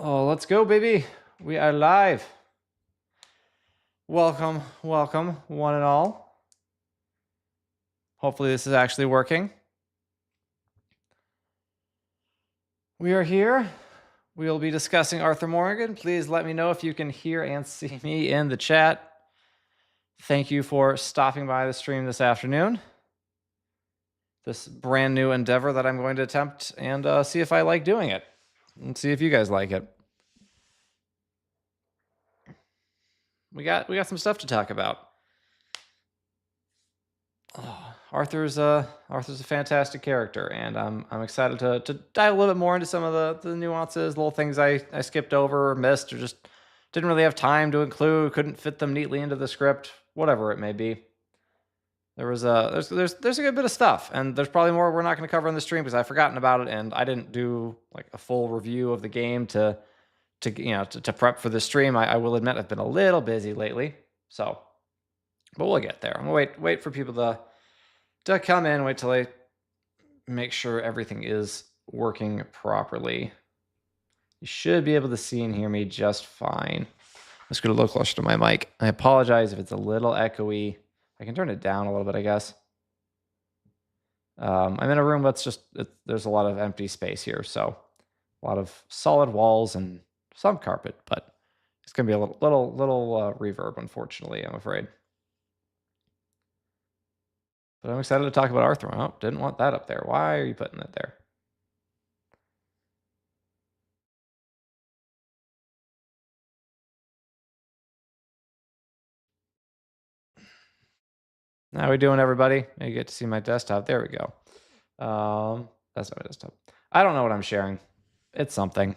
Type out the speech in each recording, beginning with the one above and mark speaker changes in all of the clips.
Speaker 1: Oh, let's go, baby. We are live. Welcome, welcome, one and all. Hopefully, this is actually working. We are here. We will be discussing Arthur Morgan. Please let me know if you can hear and see me in the chat. Thank you for stopping by the stream this afternoon. This brand new endeavor that I'm going to attempt and see if I like doing it and see if you guys like it. We got some stuff to talk about. Oh, Arthur's a fantastic character, and I'm excited to dive a little bit more into some of the nuances, little things I skipped over or missed, or just didn't really have time to include, couldn't fit them neatly into the script, whatever it may be. There's a good bit of stuff, and there's probably more we're not going to cover in the stream because I've forgotten about it, and I didn't do like a full review of the game to prep for the stream. I will admit I've been a little busy lately, so. But we'll get there. I'm gonna wait for people to come in. Wait till I make sure everything is working properly. You should be able to see and hear me just fine. Let's get a little closer to my mic. I apologize if it's a little echoey. I can turn it down a little bit, I guess. I'm in a room that's there's a lot of empty space here, so a lot of solid walls and some carpet, but it's gonna be a little reverb, unfortunately, I'm afraid. But I'm excited to talk about Arthur. Oh, didn't want that up there. Why are you putting it there? How are we doing, everybody? You get to see my desktop. There we go. That's not my desktop. I don't know what I'm sharing. It's something.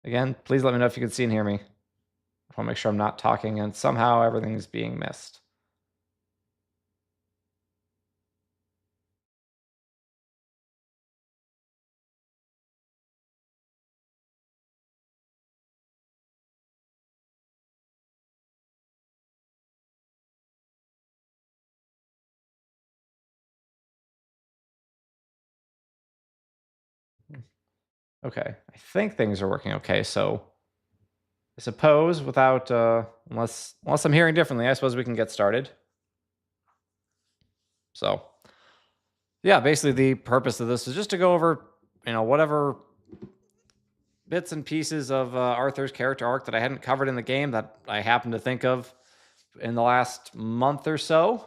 Speaker 1: Again, please let me know if you can see and hear me. I want to make sure I'm not talking and somehow everything's being missed. Okay, I think things are working okay. So I suppose without, unless I'm hearing differently, I suppose we can get started. So yeah, basically the purpose of this is just to go over, whatever bits and pieces of Arthur's character arc that I hadn't covered in the game that I happened to think of in the last month or so.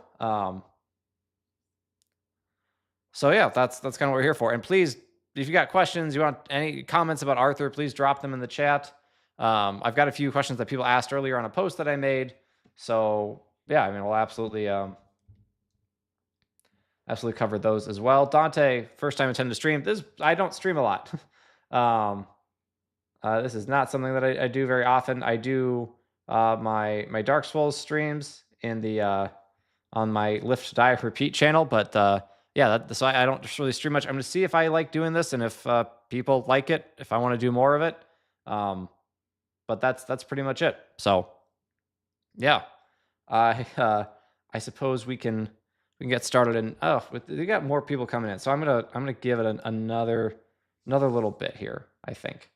Speaker 1: So yeah, that's kind of what we're here for. And please, if you got questions, you want any comments about Arthur, please drop them in the chat. I've got a few questions that people asked earlier on a post that I made. So yeah, I mean, we'll absolutely cover those as well. Dante, first time attending to stream. I don't stream a lot. This is not something that I do very often. I do my Dark Souls streams in the on my Lift Die Repeat channel, but yeah, so I don't really stream much. I'm going to see if I like doing this and if people like it, if I want to do more of it. But that's pretty much it. So yeah, I suppose we can get started. And we got more people coming in, so I'm gonna give it another little bit here, I think.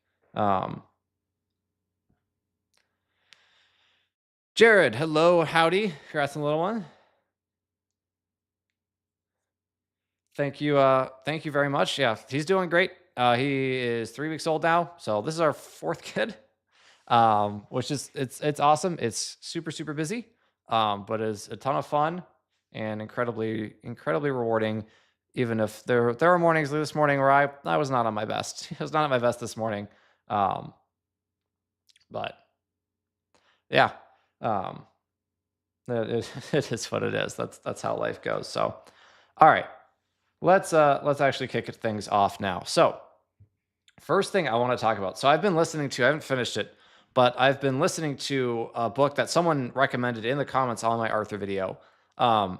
Speaker 1: Jared, hello, howdy. Congrats on the little one. Thank you very much. Yeah, he's doing great. He is 3 weeks old now, so this is our 4th kid, which is it's awesome. It's super busy, but it's a ton of fun and incredibly rewarding. Even if there are mornings like this morning where I was not on my best. I was not at my best this morning, but yeah, it is what it is. That's how life goes. So, all right. Let's actually kick things off now. So, first thing I want to talk about. So I've been listening to, I haven't finished it, but I've been listening to a book that someone recommended in the comments on my Arthur video.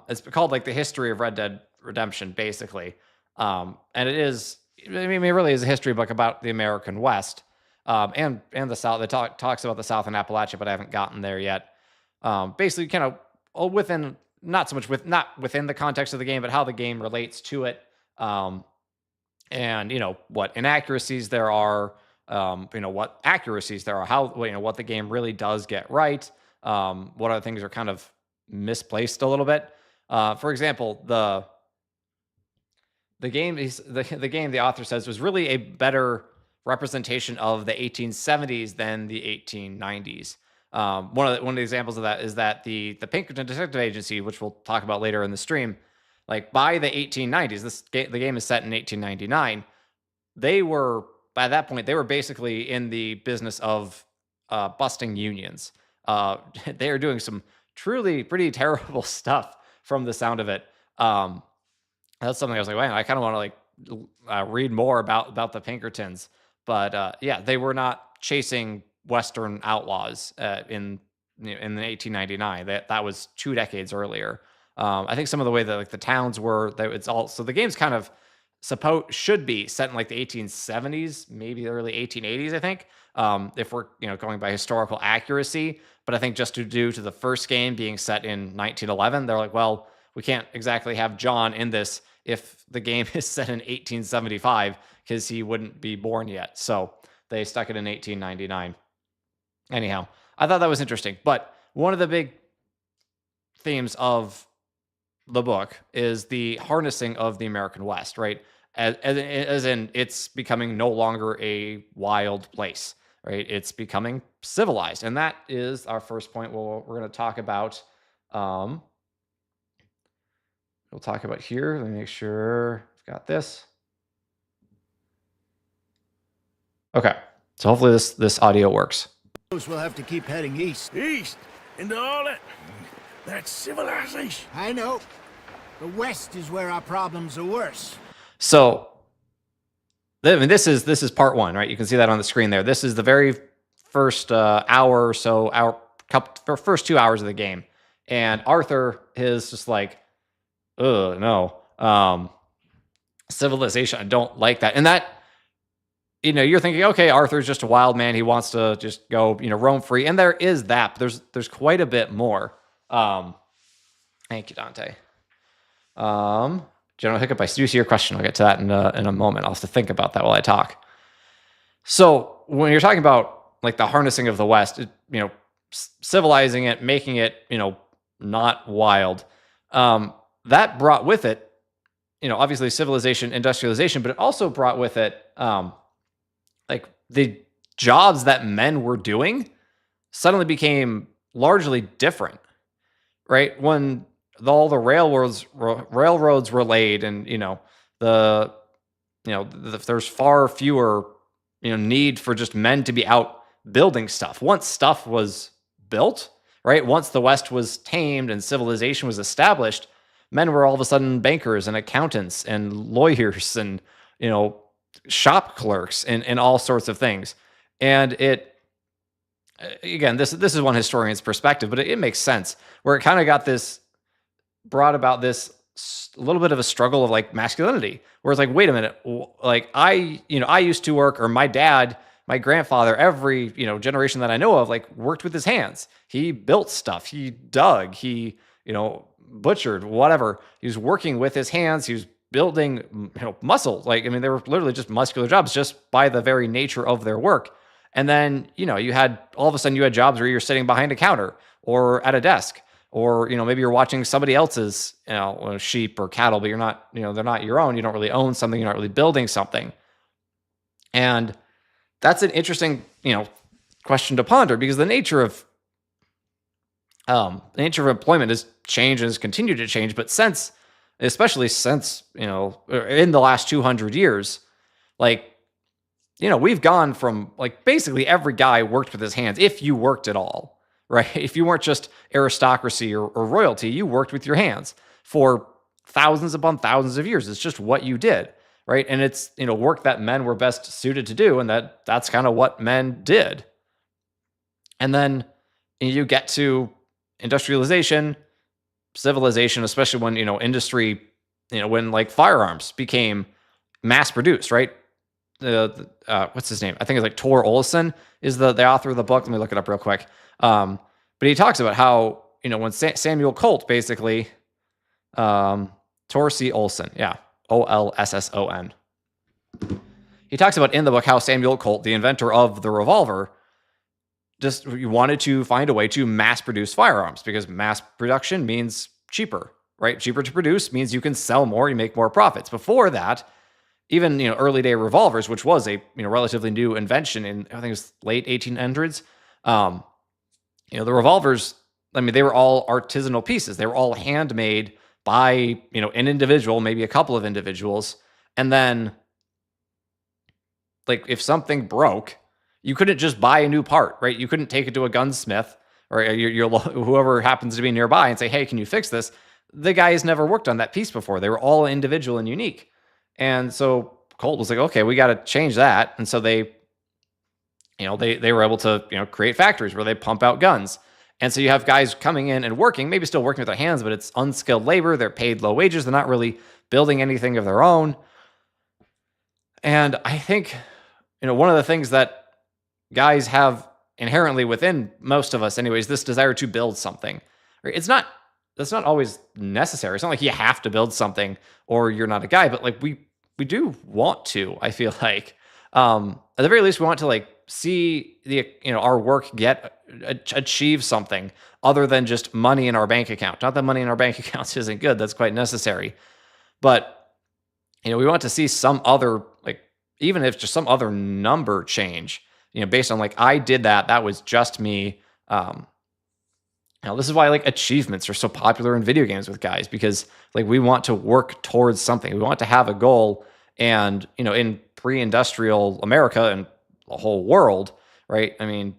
Speaker 1: It's called like The History of Red Dead Redemption, basically. And it is, I mean, it really is a history book about the American West, and the South. It talks about the South and Appalachia, but I haven't gotten there yet. Basically, kind of within, not within the context of the game, but how the game relates to it. and what inaccuracies there are, what accuracies there are, how what the game really does get right, what other things are kind of misplaced a little bit. For example, the game the author says was really a better representation of the 1870s than the 1890s. One of the examples of that is that the Pinkerton Detective Agency, which we'll talk about later in the stream, like by the 1890s, the game is set in 1899. They were By that point they were basically in the business of busting unions. They are doing some truly pretty terrible stuff from the sound of it. Um, that's something I was like, wow, I kind of want to read more about the Pinkertons. But yeah, they were not chasing Western outlaws in 1899. That was 2 decades earlier. I think some of the way that the towns were, that it's all, so the game's kind of should be set in the 1870s, maybe the early 1880s. I think, if we're going by historical accuracy. But I think just due to the first game being set in 1911, they're like, well, we can't exactly have John in this if the game is set in 1875 because he wouldn't be born yet. So they stuck it in 1899. Anyhow, I thought that was interesting. But one of the big themes of the book is the harnessing of the American West, right? As in, it's becoming no longer a wild place, right? It's becoming civilized. And that is our first point we're going to talk about. We'll talk about here. Let me make sure I've got this. Okay. So hopefully this audio works.
Speaker 2: We'll have to keep heading east.
Speaker 3: East? Into all that's civilization.
Speaker 2: I know. The west is where our problems are worse.
Speaker 1: So, I mean, this is part one, right? You can see that on the screen there. This is the very first hour or so, first 2 hours of the game. And Arthur is just like, no. Civilization, I don't like that. And that, you're thinking, okay, Arthur's just a wild man. He wants to just go, roam free. And there is that. But there's quite a bit more. Thank you, Dante. General Hiccup, I do see your question. I'll get to that in a moment. I'll have to think about that while I talk. So when you're talking about the harnessing of the West, civilizing it, making it, not wild, that brought with it, obviously civilization, industrialization, but it also brought with it, the jobs that men were doing suddenly became largely different, right? When all the railroads were laid, and there's far fewer need for just men to be out building stuff. Once stuff was built, right? Once the West was tamed and civilization was established, men were all of a sudden bankers and accountants and lawyers and shop clerks and all sorts of things. And it, again, this is one historian's perspective, but it makes sense, where it kind of brought about this a little bit of a struggle of masculinity, where it's wait a minute, I used to work, or my dad, my grandfather, every generation that I know of worked with his hands. He built stuff, he dug, he butchered, whatever. He was working with his hands. He was building muscle. They were literally just muscular jobs just by the very nature of their work. And then you had all of a sudden you had jobs where you're sitting behind a counter or at a desk, or maybe you're watching somebody else's sheep or cattle, but you're not they're not your own. You don't really own something. You're not really building something. And that's an interesting question to ponder, because the nature of employment has changed and has continued to change. But especially since in the last 200 years, we've gone from basically every guy worked with his hands, if you worked at all, right? If you weren't just aristocracy or royalty, you worked with your hands for thousands upon thousands of years. It's just what you did, right? And it's work that men were best suited to do, and that's kind of what men did. And then you get to industrialization, civilization, especially when industry, when firearms became mass produced, right? What's his name? I think it's Tor Olesen is the author of the book. Let me look it up real quick. But he talks about how when Samuel Colt Tor C. Olsen, yeah, Olsson. he talks about in the book how Samuel Colt, the inventor of the revolver, just wanted to find a way to mass produce firearms, because mass production means cheaper, right? Cheaper to produce means you can sell more, you make more profits. Before that, even early day revolvers, which was a relatively new invention in, I think it was late 1800s. The revolvers, I mean, they were all artisanal pieces. They were all handmade by an individual, maybe a couple of individuals, and then like if something broke, you couldn't just buy a new part, right? You couldn't take it to a gunsmith or whoever happens to be nearby and say, "Hey, can you fix this?" The guy has never worked on that piece before. They were all individual and unique. And so Colt was like, "Okay, we got to change that." And so they were able to, create factories where they pump out guns. And so you have guys coming in and working, maybe still working with their hands, but it's unskilled labor. They're paid low wages. They're not really building anything of their own. And I think, one of the things that guys have inherently within most of us anyways, this desire to build something. That's not always necessary. It's not like you have to build something or you're not a guy, but like we do want to, I feel like. At the very least, we want to like see our work achieve something other than just money in our bank account. Not that money in our bank accounts isn't good. That's quite necessary. But we want to see some other, like, even if just some other number change, based on like, I did that was just me. This is why like achievements are so popular in video games with guys, because like we want to work towards something. We want to have a goal. And, in pre-industrial America and the whole world, right? I mean,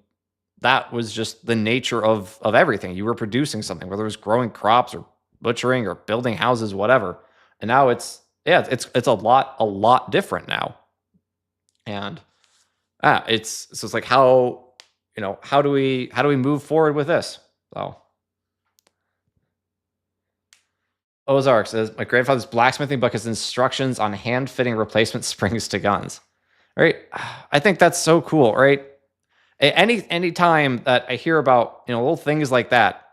Speaker 1: that was just the nature of everything. You were producing something, whether it was growing crops or butchering or building houses, whatever. And now it's a lot different now. And it's like how do we move forward with this? So Ozark says, my grandfather's blacksmithing book has instructions on hand-fitting replacement springs to guns. Right? I think that's so cool, right? Any time that I hear about, little things like that,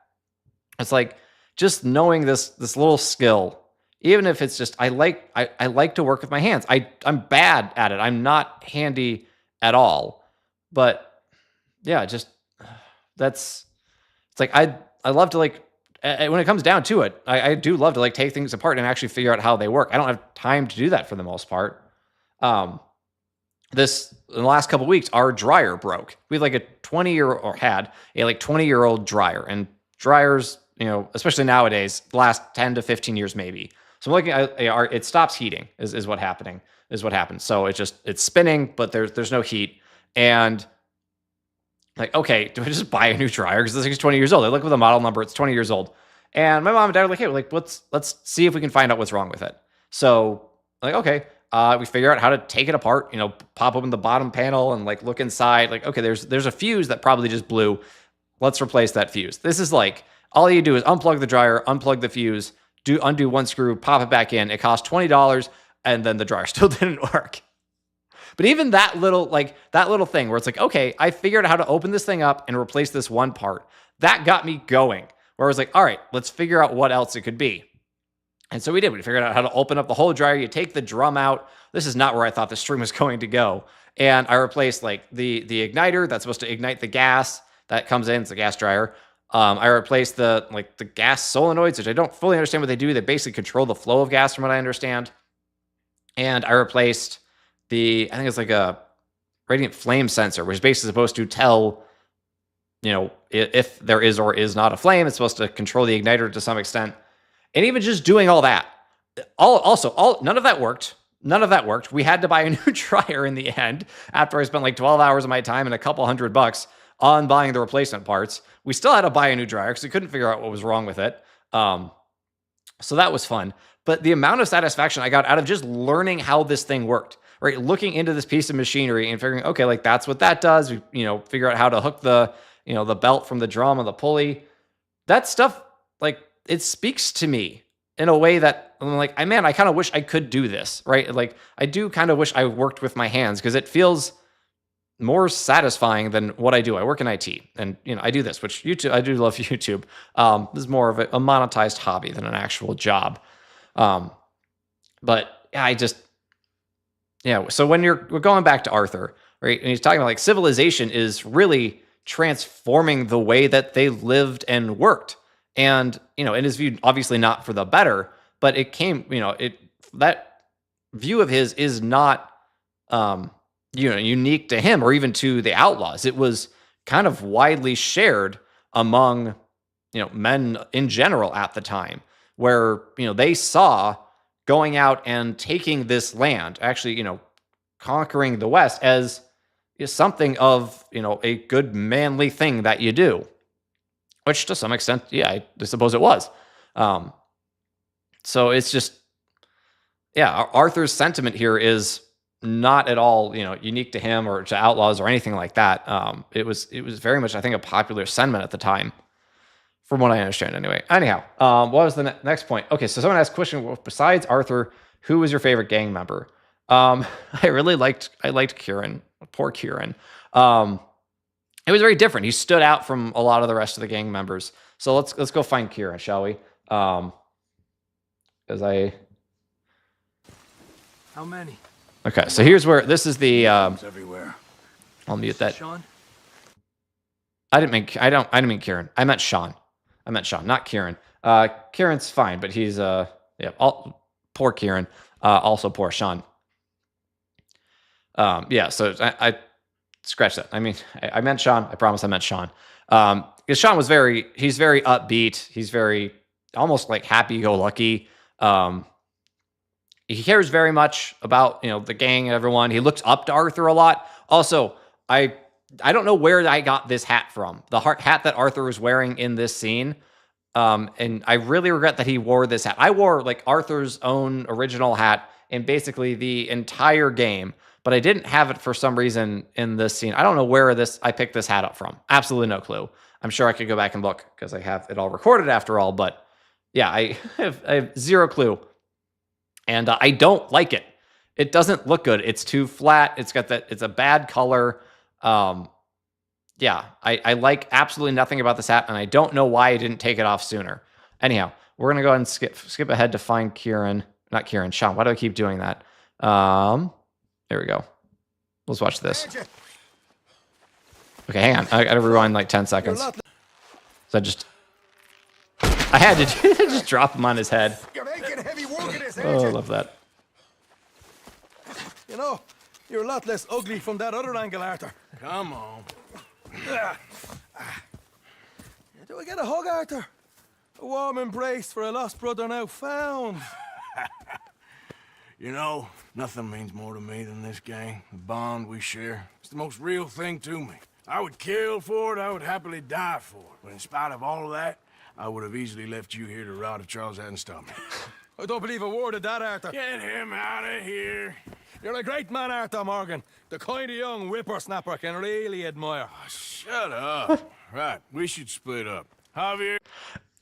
Speaker 1: it's like just knowing this little skill, even if it's just I like to work with my hands. I'm bad at it. I'm not handy at all. But yeah, just it's like I love to like when it comes down to it, I do love to like take things apart and actually figure out how they work. I don't have time to do that for the most part. In the last couple of weeks, our dryer broke. We had like a 20-year-old dryer, and dryers, especially nowadays, last 10 to 15 years maybe. So I'm looking at it stops heating is what happens. So it's spinning, but there's no heat. And like, okay, do I just buy a new dryer? Because this thing's 20 years old. I look at the model number, it's 20 years old. And my mom and dad are like, hey, let's see if we can find out what's wrong with it. So like, okay, we figure out how to take it apart, pop open the bottom panel and like look inside. Like, okay, there's a fuse that probably just blew. Let's replace that fuse. This is like, all you do is unplug the dryer, unplug the fuse, undo one screw, pop it back in. It costs $20, and then the dryer still didn't work. But even that little thing where it's like, okay, I figured out how to open this thing up and replace this one part. That got me going. Where I was like, all right, let's figure out what else it could be. And so we did. We figured out how to open up the whole dryer. You take the drum out. This is not where I thought the string was going to go. And I replaced like the igniter that's supposed to ignite the gas that comes in. It's a gas dryer. I replaced the gas solenoids, which I don't fully understand what they do. They basically control the flow of gas from what I understand. And I replaced I think it's like a radiant flame sensor, which is basically supposed to tell, if there is or is not a flame. It's supposed to control the igniter to some extent. And even just doing all that, none of that worked. None of that worked. We had to buy a new dryer in the end after I spent like 12 hours of my time and a couple $100 on buying the replacement parts. We still had to buy a new dryer because we couldn't figure out what was wrong with it. So that was fun. But the amount of satisfaction I got out of just learning how this thing worked, right? Looking into this piece of machinery and figuring, okay, like that's what that does. We, figure out how to hook the belt from the drum and the pulley. That stuff, like, it speaks to me in a way that I'm like, I kind of wish I could do this, right? Like, I do kind of wish I worked with my hands because it feels more satisfying than what I do. I work in IT and, I do this, which YouTube, I do love YouTube. This is more of a monetized hobby than an actual job. But I just, Yeah. So when we're going back to Arthur, right, and he's talking about like civilization is really transforming the way that they lived and worked. And, in his view, obviously not for the better, but it came, that view of his is not, um, unique to him or even to the outlaws. It was kind of widely shared among, men in general at the time, where, they saw going out and taking this land, actually, conquering the West as is something of, a good manly thing that you do, which to some extent, yeah, I suppose it was. Um, so it's just, yeah, Arthur's sentiment here is not at all, unique to him or to outlaws or anything like that. It was very much, I think, a popular sentiment at the time, from what I understand, anyway. Anyhow, what was the next point? Okay, so someone asked a question. Well, besides Arthur, who was your favorite gang member? I liked Kieran. Poor Kieran. It was very different. He stood out from a lot of the rest of the gang members. So let's go find Kieran, shall we? Because
Speaker 3: How many?
Speaker 1: Okay, so here's where this is the.
Speaker 3: Everywhere.
Speaker 1: I'll mute that.
Speaker 3: Sean?
Speaker 1: I didn't mean Kieran. I meant Sean, not Kieran. Kieran's fine, but he's poor Kieran. Also poor Sean. Yeah, so I scratch that. I mean, I meant Sean. I promise I meant Sean. Because Sean was he's very upbeat. He's very almost like happy-go-lucky. He cares very much about, the gang and everyone. He looks up to Arthur a lot. Also, I don't know where I got this hat from. The hat that Arthur was wearing in this scene. And I really regret that he wore this hat. I wore like Arthur's own original hat in basically the entire game, but I didn't have it for some reason in this scene. I don't know where I picked this hat up from. Absolutely no clue. I'm sure I could go back and look because I have it all recorded after all. But yeah, I have zero clue. And I don't like it. It doesn't look good. It's too flat. It's a bad color. Yeah, I like absolutely nothing about this hat, and I don't know why I didn't take it off sooner. Anyhow, we're gonna go ahead and skip ahead to find Kieran. Not Kieran, Sean. Why do I keep doing that? There we go. Let's watch this. Okay, hang on. I gotta rewind like 10 seconds. So I had to just drop him on his head.
Speaker 4: You're making heavy work of this,
Speaker 1: Oh, I love that.
Speaker 4: You're a lot less ugly from that other angle, Arthur.
Speaker 3: Come on.
Speaker 4: Do I get a hug, Arthur? A warm embrace for a lost brother now found.
Speaker 3: Nothing means more to me than this gang. The bond we share. It's the most real thing to me. I would kill for it, I would happily die for it. But in spite of all of that, I would have easily left you here to rot if Charles hadn't stopped me.
Speaker 4: I don't believe a word of that, Arthur.
Speaker 3: Get him out of here.
Speaker 4: You're a great man, Arthur Morgan. The kind of young whippersnapper can really admire.
Speaker 3: Shut up. Right, we should split up. Javier?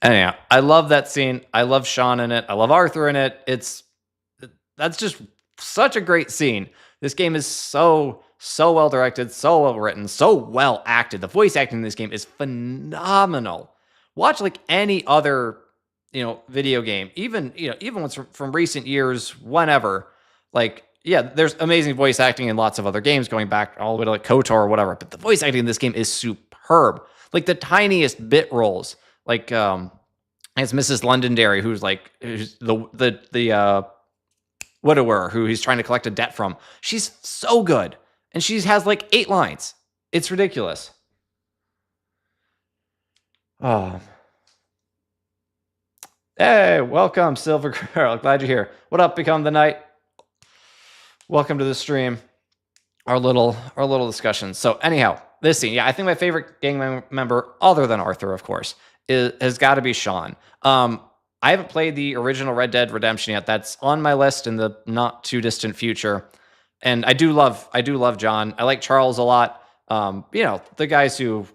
Speaker 1: Anyhow, I love that scene. I love Sean in it. I love Arthur in it. That's just such a great scene. This game is so well directed, so well written, so well acted. The voice acting in this game is phenomenal. Watch like any other, video game, even ones from recent years, whenever. Like, yeah, there's amazing voice acting in lots of other games going back all the way to like KOTOR or whatever, but the voice acting in this game is superb. Like the tiniest bit roles, like it's Mrs. Londonderry, who's the widower who he's trying to collect a debt from. She's so good, and she has like 8 lines. It's ridiculous. Hey, welcome, Silver Girl. Glad you're here. What up, Become the Night? Welcome to the stream. Our little discussion. So anyhow, this scene, yeah, I think my favorite gang member, other than Arthur, of course, has got to be Sean. I haven't played the original Red Dead Redemption yet. That's on my list in the not too distant future. And I do love John. I like Charles a lot. The guys who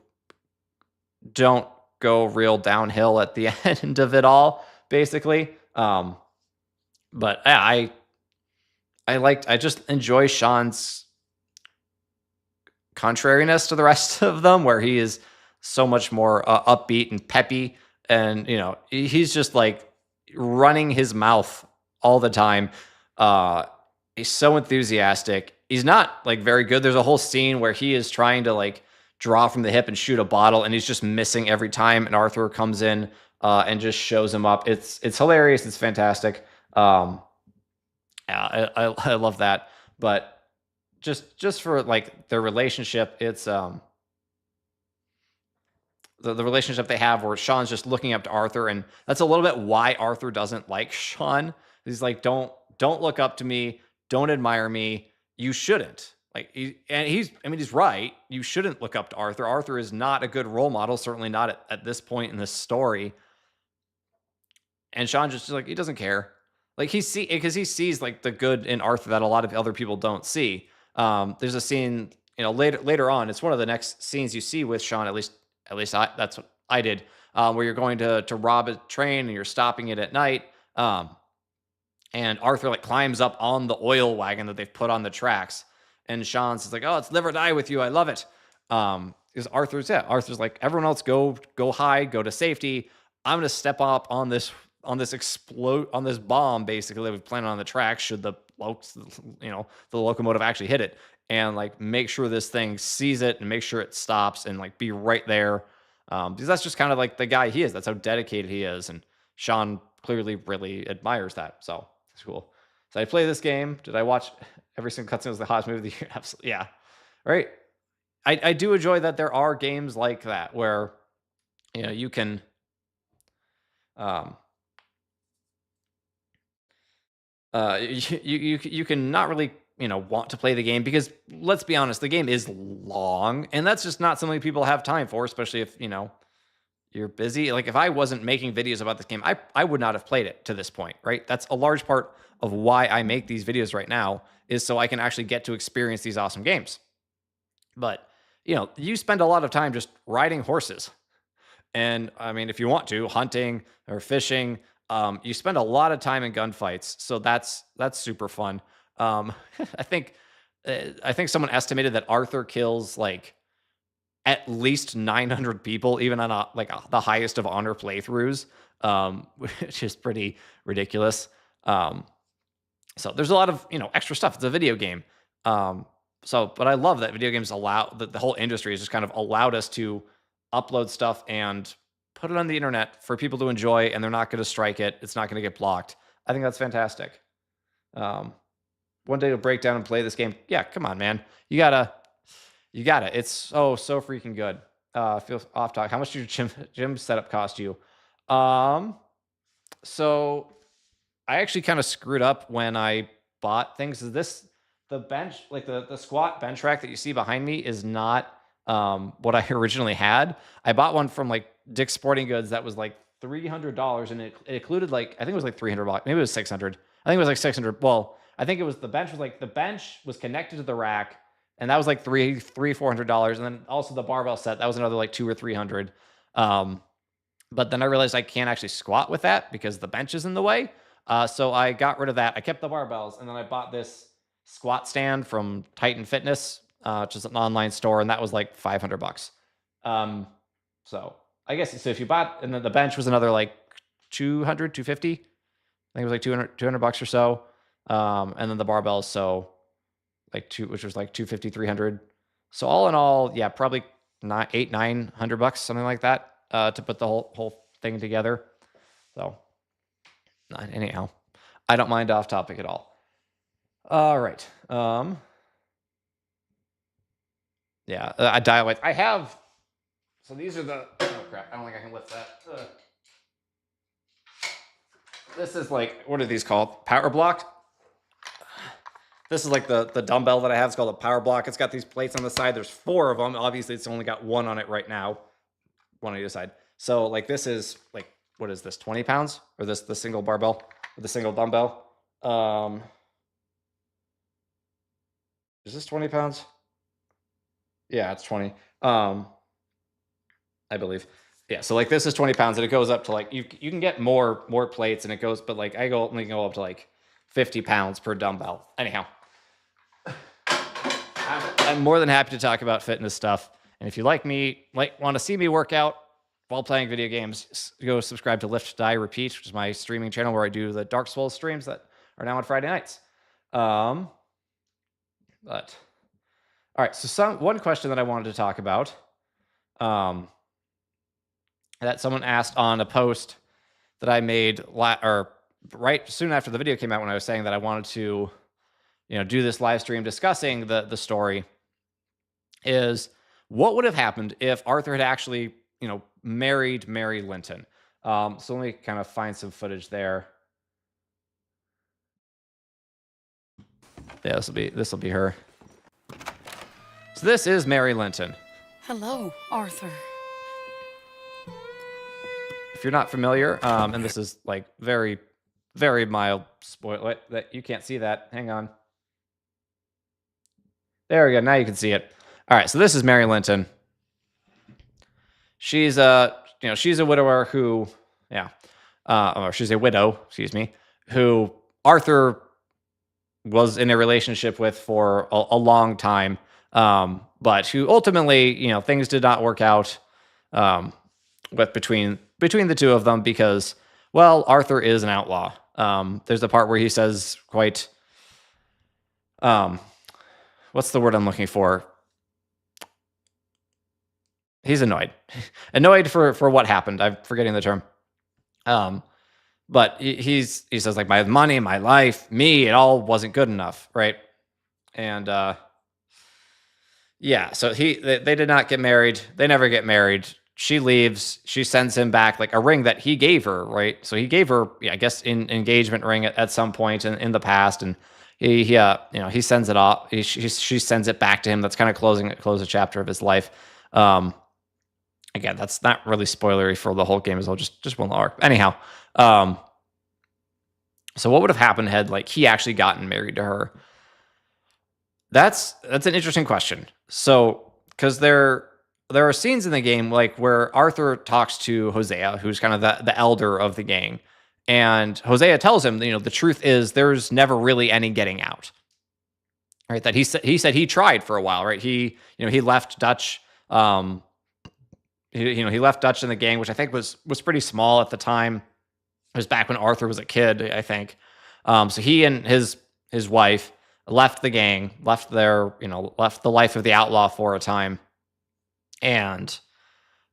Speaker 1: don't go real downhill at the end of it all, basically. But yeah, I just enjoy Sean's contrariness to the rest of them, where he is so much more upbeat and peppy, and he's just like running his mouth all the time. He's so enthusiastic. He's not like very good. There's a whole scene where he is trying to like draw from the hip and shoot a bottle, and he's just missing every time. And Arthur comes in and just shows him up. It's hilarious. It's fantastic. Yeah, I love that. But just for like their relationship, it's the relationship they have where Sean's just looking up to Arthur, and that's a little bit why Arthur doesn't like Sean. He's like, don't look up to me, don't admire me. You shouldn't. Like he's right. You shouldn't look up to Arthur. Arthur is not a good role model, certainly not at this point in this story. And Sean just like he doesn't care. Like he sees like the good in Arthur that a lot of other people don't see. There's a scene, later on. It's one of the next scenes you see with Sean. That's what I did. Where you're going to rob a train and you're stopping it at night. And Arthur like climbs up on the oil wagon that they've put on the tracks. And Sean's like, "Oh, it's live or die with you. I love it." Because Arthur's like, everyone else go hide, go to safety. I'm gonna step up on this bomb basically that we've planted on the track. Should the locomotive actually hit it, and like make sure this thing sees it and make sure it stops and like be right there. Because that's just kind of like the guy he is. That's how dedicated he is, and Sean clearly really admires that. So it's cool. So I play this game. Did I watch every single cutscene? Was the hottest movie of the year? Absolutely, yeah. Right. I do enjoy that there are games like that where you can you can not really want to play the game because let's be honest, the game is long, and that's just not something people have time for, especially if you're busy. Like if I wasn't making videos about this game, I would not have played it to this point, right? That's a large part of why I make these videos right now, is so I can actually get to experience these awesome games. But you spend a lot of time just riding horses, and I mean, if you want to hunting or fishing, you spend a lot of time in gunfights, so that's super fun. I think someone estimated that Arthur kills like at least 900 people, even on the highest of honor playthroughs, which is pretty ridiculous. So there's a lot of extra stuff. It's a video game. But I love that video games the whole industry has just kind of allowed us to upload stuff and put it on the internet for people to enjoy, and they're not going to strike it. It's not going to get blocked. I think that's fantastic. One day to break down and play this game. Yeah, come on, man. You gotta. It's so freaking good. Feels off talk. How much did your gym setup cost you? So I actually kind of screwed up when I bought things. The bench, like the squat bench rack that you see behind me, is not what I originally had. I bought one from like Dick's Sporting Goods that was like $300, and it included like, I think it was like $300. Maybe it was 600. I think it was like 600. Well, I think it was the bench was connected to the rack, and that was like $400, and then also the barbell set, that was another like $200 or $300. But then I realized I can't actually squat with that because the bench is in the way. So I got rid of that. I kept the barbells, and then I bought this squat stand from Titan Fitness, which is an online store, and that was like $500. So I guess if you bought, and then the bench was another like 200, 250. I think it was like 200 bucks or so. And then the barbells, so which was like 250, 300. So all in all, yeah, probably $900, something like that, to put the whole thing together. So anyhow, I don't mind off topic at all. All right. Yeah, I dial it. I have. So these are the. Oh crap! I don't think I can lift that. This is like, what are these called? Power block. This is like the dumbbell that I have. It's called a power block. It's got these plates on the side. There's 4 of them. Obviously, it's only got 1 on it right now. 1 on either side. So like this is like, what is this? 20 pounds? Or the single barbell? Or the single dumbbell? Is this 20 pounds? Yeah, it's 20. I believe. Yeah, so like this is 20 pounds, and it goes up to like, you can get more plates, and it goes, but like I only go up to like 50 pounds per dumbbell. Anyhow, I'm more than happy to talk about fitness stuff. And if you want to see me work out while playing video games, go subscribe to Lift, Die, Repeat, which is my streaming channel where I do the Dark Souls streams that are now on Friday nights. But all right, so one question that I wanted to talk about, um, that someone asked on a post that I made or right soon after the video came out when I was saying that I wanted to, do this live stream discussing the story is what would have happened if Arthur had actually, married Mary Linton. So let me kind of find some footage there. Yeah, this will be her. So this is Mary Linton.
Speaker 5: Hello, Arthur.
Speaker 1: If you're not familiar, and this is like very, very mild spoiler that you can't see that. Hang on. There we go. Now you can see it. All right. So this is Mary Linton. She's she's a widower who, or she's a widow, excuse me, who Arthur was in a relationship with for a long time, but who ultimately, things did not work out with between the two of them because, well, Arthur is an outlaw. There's a part where he says quite, what's the word I'm looking for? He's annoyed, annoyed for what happened. I'm forgetting the term. But he says like my money, my life, me, it all wasn't good enough, right? And so they did not get married. They never get married. She leaves. She sends him back like a ring that he gave her, right? So he gave her, I guess, an engagement ring at some point in the past, and he sends it off. She sends it back to him. That's kind of close a chapter of his life. Again, that's not really spoilery for the whole game as well. Just one arc. Anyhow, so what would have happened had like he actually gotten married to her? That's an interesting question. So because there are scenes in the game like where Arthur talks to Hosea, who's kind of the elder of the gang, and Hosea tells him, the truth is there's never really any getting out. Right? That he said he tried for a while. Right? He left Dutch. He left Dutch in the gang, which I think was pretty small at the time. It was back when Arthur was a kid, I think. So he and his wife left the gang, left the life of the outlaw for a time, and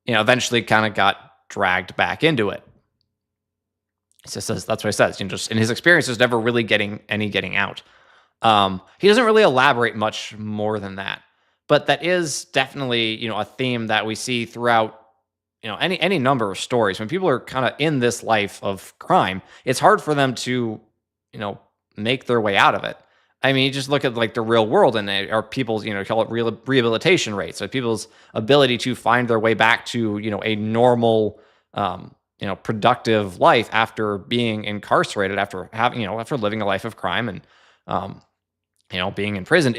Speaker 1: eventually kind of got dragged back into it. So that's what he says. Just in his experience, there's never really getting out. He doesn't really elaborate much more than that. But that is definitely, a theme that we see throughout, any number of stories. When people are kind of in this life of crime, it's hard for them to, make their way out of it. I mean, you just look at like the real world and our people's, call it rehabilitation rates. So people's ability to find their way back to, a normal, productive life after being incarcerated, after having, after living a life of crime and, being in prison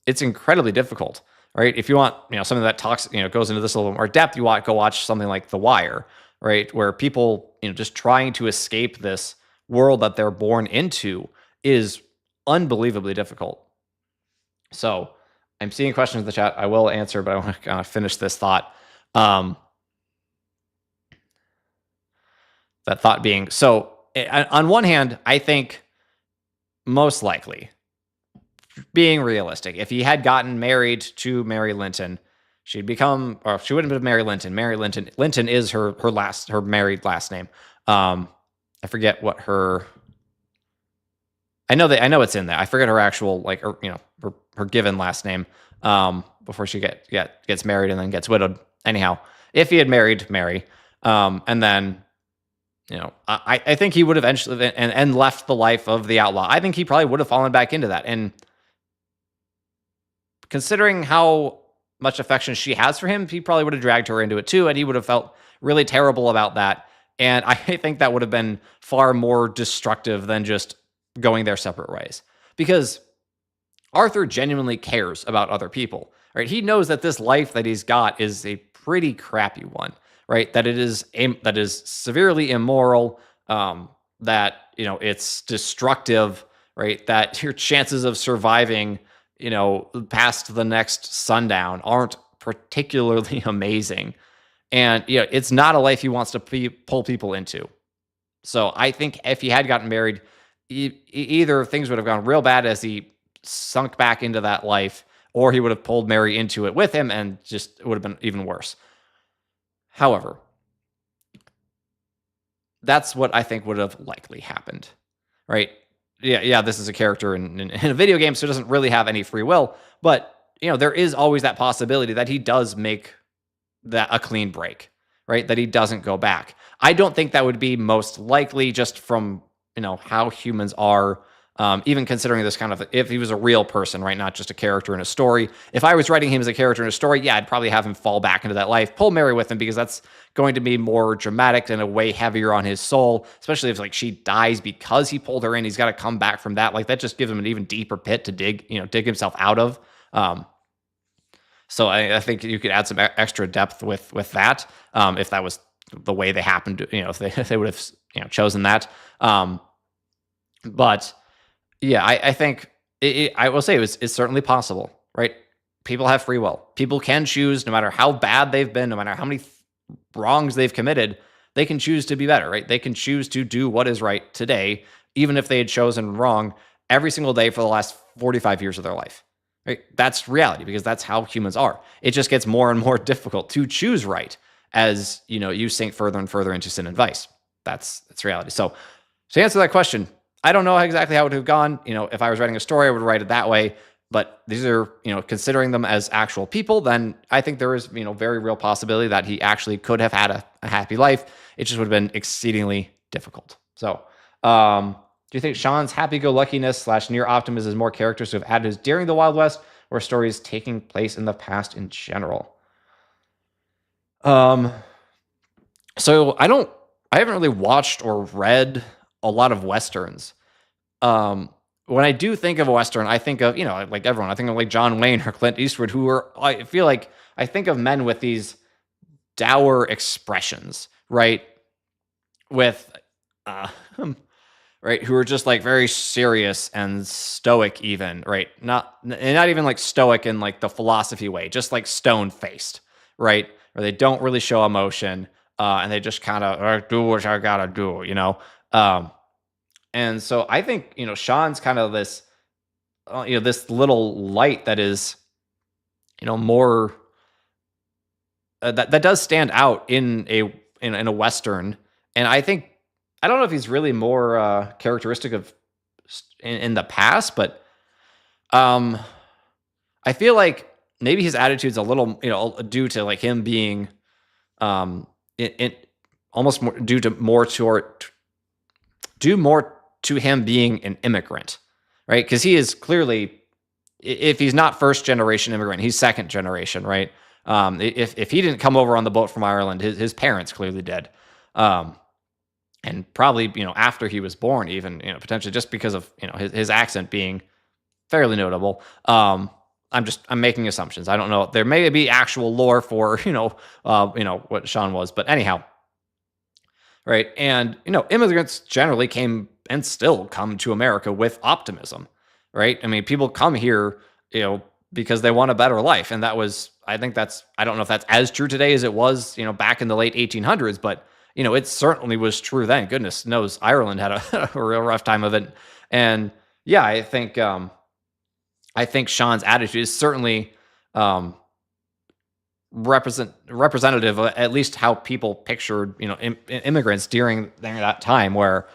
Speaker 1: it's incredibly difficult, right? If you want, something that talks, goes into this a little more depth, you want to go watch something like The Wire, right? Where people, just trying to escape this world that they're born into is unbelievably difficult. So I'm seeing questions in the chat. I will answer, but I want to kind of finish this thought. That thought being, so on one hand, I think most likely, being realistic, if he had gotten married to Mary Linton, she wouldn't have been Mary Linton. Mary Linton is her married last name. I forget what her. I know it's in there. I forget her actual her given last name. Before she gets married and then gets widowed. Anyhow, if he had married Mary, and then. I think he would have eventually and left the life of the outlaw. I think he probably would have fallen back into that. And considering how much affection she has for him, he probably would have dragged her into it too. And he would have felt really terrible about that. And I think that would have been far more destructive than just going their separate ways. Because Arthur genuinely cares about other people, right? He knows that this life that he's got is a pretty crappy one. Right, that it is severely immoral, that it's destructive, right? That your chances of surviving, past the next sundown aren't particularly amazing, and it's not a life he wants to pull people into. So I think if he had gotten married, either things would have gone real bad as he sunk back into that life, or he would have pulled Mary into it with him, and just it would have been even worse. However, that's what I think would have likely happened, right? Yeah, this is a character in a video game, so it doesn't really have any free will. But there is always that possibility that he does make that a clean break, right? That he doesn't go back. I don't think that would be most likely, just from how humans are. Even considering this kind of, if he was a real person, right, not just a character in a story. If I was writing him as a character in a story, yeah, I'd probably have him fall back into that life, pull Mary with him, because that's going to be more dramatic and a way heavier on his soul, especially if she dies because he pulled her in. He's got to come back from that. Like, that just gives him an even deeper pit to dig himself out of. So I think you could add some extra depth with that, if that was the way they happened to, if they would have chosen that. But yeah, I think I will say it's certainly possible, right? People have free will. People can choose, no matter how bad they've been, no matter how many wrongs they've committed, they can choose to be better, right? They can choose to do what is right today, even if they had chosen wrong every single day for the last 45 years of their life. Right? That's reality, because that's how humans are. It just gets more and more difficult to choose right as you sink further and further into sin and vice. That's reality. So to answer that question, I don't know exactly how it would have gone. If I was writing a story, I would write it that way. But these are, considering them as actual people, then I think there is, very real possibility that he actually could have had a happy life. It just would have been exceedingly difficult. So, do you think Sean's happy-go-luckiness / near optimism is more characters who have added during the Wild West, or stories taking place in the past in general? So I haven't really watched or read a lot of Westerns. When I do think of a Western, I think of, like everyone, I think of like John Wayne or Clint Eastwood, I feel like I think of men with these dour expressions, right? With, right, who are just like very serious and stoic, even, right? Not even like stoic in like the philosophy way, just like stone faced, right? Or they don't really show emotion, and they just kind of do what I gotta do, And so I think, Sean's kind of this, this little light that is, more that does stand out in a Western. And I think, I don't know if he's really more characteristic of in the past, but I feel like maybe his attitude's a little, due to like him being, almost more due to him being an immigrant, right? Because he is clearly, if he's not first generation immigrant, he's second generation, right? If he didn't come over on the boat from Ireland, his parents clearly did, and probably after he was born, even potentially just because of his accent being fairly notable. I'm making assumptions. I don't know. There may be actual lore for what Sean was, but anyhow, right? And immigrants generally came and still come to America with optimism, right? I mean, people come here, because they want a better life. And I don't know if that's as true today as it was, back in the late 1800s, but, it certainly was true then. Goodness knows Ireland had a real rough time of it. And yeah, I think Sean's attitude is certainly, representative of at least how people pictured, immigrants during that time, where,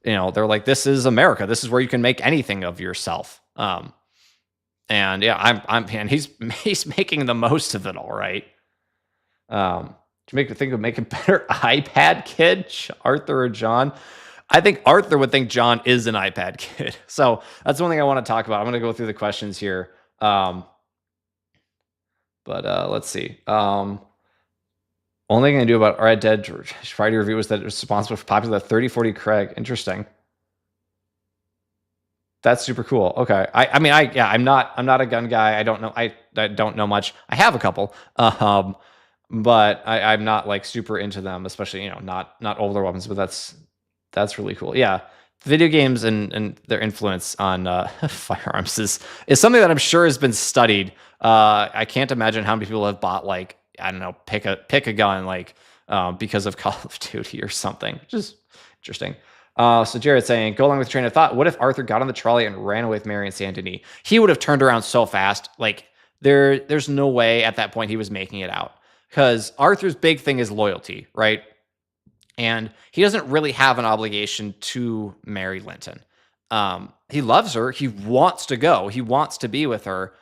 Speaker 1: they're like, this is America. This is where you can make anything of yourself. And yeah, and he's making the most of it. All right. To make me think of making better iPad kid, Arthur or John. I think Arthur would think John is an iPad kid. So that's one thing I want to talk about. I'm going to go through the questions here. But let's see. Only thing I do about Red Dead Friday review was that it was responsible for popular 3040 Craig. Interesting. That's super cool. Okay. I'm not a gun guy. I don't know. I don't know much. I have a couple. But I'm not like super into them, especially, not older weapons, but that's really cool. Yeah. Video games and their influence on firearms is something that I'm sure has been studied. I can't imagine how many people have bought, like, I don't know, pick a gun, like, because of Call of Duty or something, which is interesting. So Jared's saying, go along with the train of thought. What if Arthur got on the trolley and ran away with Mary and Saint Denis? He would have turned around so fast. Like there's no way at that point he was making it out, because Arthur's big thing is loyalty, right? And he doesn't really have an obligation to Mary Linton. He loves her. He wants to go. He wants to be with her.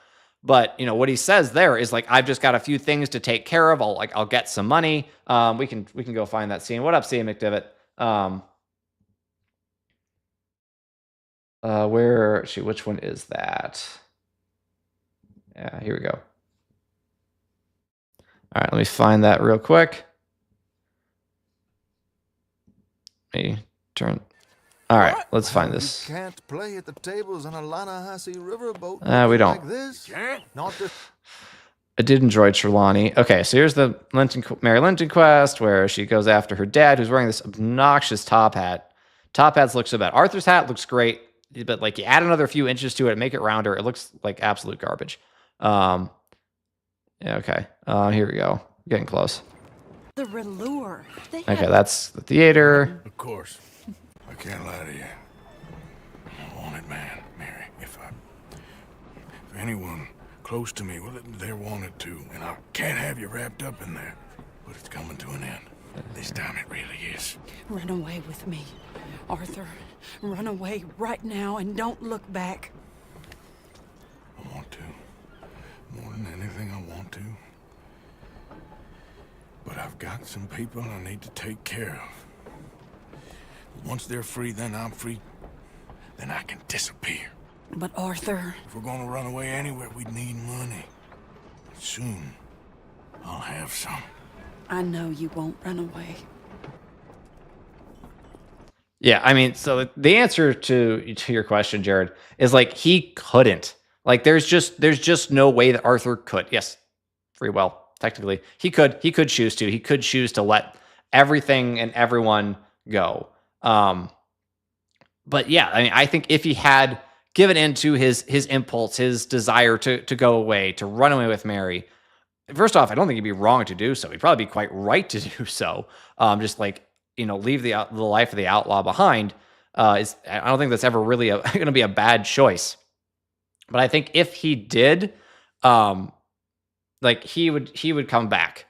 Speaker 1: But what he says there is like, I've just got a few things to take care of. I'll get some money. We can go find that scene. What up, C. McDivitt? Where is she? Which one is that? Yeah, here we go. All right, let me find that real quick. Let me turn. All right, let's find this.
Speaker 6: You can't play at the tables on a Lannahechee riverboat.
Speaker 1: We don't.
Speaker 6: Like this. Not this.
Speaker 1: I did enjoy Trelawney. Okay, so here's the Mary Linton quest where she goes after her dad, who's wearing this obnoxious top hat. Top hats look so bad. Arthur's hat looks great, but like you add another few inches to it, make it rounder. It looks like absolute garbage. Yeah, okay. Here we go. Getting close.
Speaker 5: The Relure.
Speaker 1: Okay, that's the theater.
Speaker 3: Of course. I can't lie to you. I'm a wanted man, Mary. If anyone close to me, well, they're wanted too. And I can't have you wrapped up in there. But it's coming to an end. This time it really is.
Speaker 5: Run away with me, Arthur. Run away right now and don't look back.
Speaker 3: I want to. More than anything, I want to. But I've got some people I need to take care of. Once they're free, then I'm free. Then I can disappear.
Speaker 5: But Arthur...
Speaker 3: If we're gonna run away anywhere, we'd need money. Soon, I'll have some.
Speaker 5: I know you won't run away.
Speaker 1: Yeah, I mean, so the answer to your question, Jared, is like he couldn't. Like there's just no way that Arthur could. Yes, free will. Technically, he could choose to. He could choose to let everything and everyone go. But yeah, I mean, I think if he had given in to his impulse, his desire to go away, to run away with Mary, first off, I don't think he'd be wrong to do so. He'd probably be quite right to do so. Just like leave the life of the outlaw behind. I don't think that's ever really going to be a bad choice. But I think if he did, like he would come back.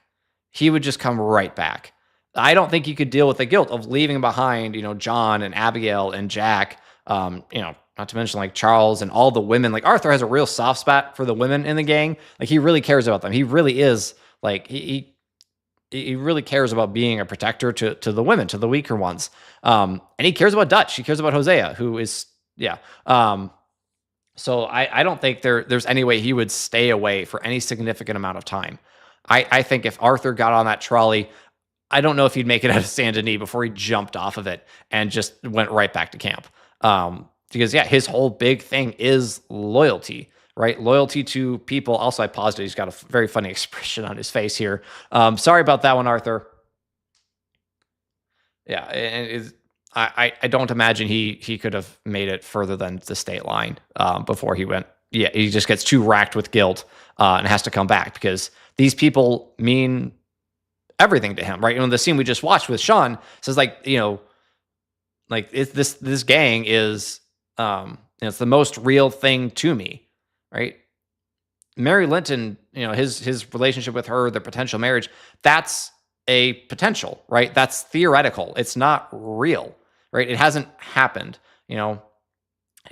Speaker 1: He would just come right back. I don't think he could deal with the guilt of leaving behind, John and Abigail and Jack, not to mention like Charles and all the women. Like Arthur has a real soft spot for the women in the gang. Like he really cares about them. He really is like, he really cares about being a protector to the women, to the weaker ones. And he cares about Dutch. He cares about Hosea, who is, yeah. So I don't think there's any way he would stay away for any significant amount of time. I think if Arthur got on that trolley, I don't know if he'd make it out of Saint Denis before he jumped off of it and just went right back to camp. Because yeah, his whole big thing is loyalty, right? Loyalty to people. Also, I paused it. He's got a very funny expression on his face here. Sorry about that one, Arthur. Yeah, and I don't imagine he could have made it further than the state line before he went. Yeah, he just gets too racked with guilt and has to come back because these people mean everything to him, right? The scene we just watched with Sean says like, like this gang is, it's the most real thing to me, right? Mary Linton, his relationship with her, the potential marriage, that's a potential, right? That's theoretical. It's not real, right? It hasn't happened.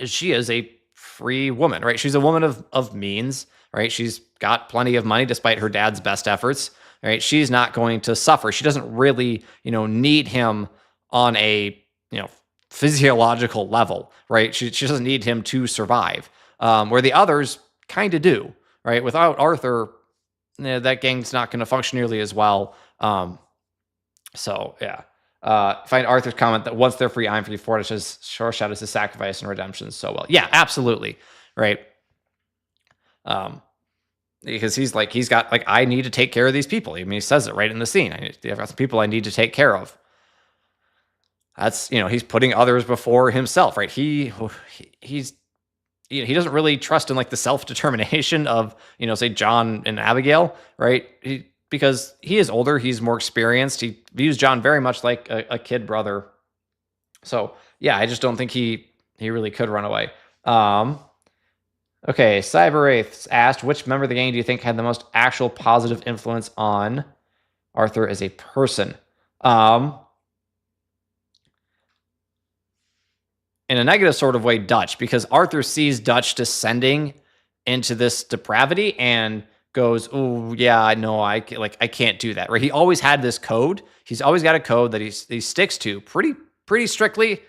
Speaker 1: She is a free woman, right? She's a woman of means, right? She's got plenty of money despite her dad's best efforts, right? She's not going to suffer. She doesn't really, need him on a, physiological level, right? She doesn't need him to survive, where the others kind of do, right? Without Arthur, that gang's not going to function nearly as well. So yeah. Find Arthur's comment that once they're free, I'm free. Foreshadows his sacrifice and redemption so well. Yeah, absolutely. Right. Because he's got like, I need to take care of these people. I mean, he says it right in the scene. I've got some people I need to take care of. That's, he's putting others before himself, right? He doesn't really trust in like the self-determination of, say John and Abigail, right? Because he is older, he's more experienced. He views John very much like a kid brother. So yeah, I just don't think he really could run away. Okay, Cyber Wraiths asked, which member of the gang do you think had the most actual positive influence on Arthur as a person? In a negative sort of way, Dutch, because Arthur sees Dutch descending into this depravity and goes, "Oh yeah, no, I can't do that." Right? He always had this code. He's always got a code that he sticks to pretty strictly,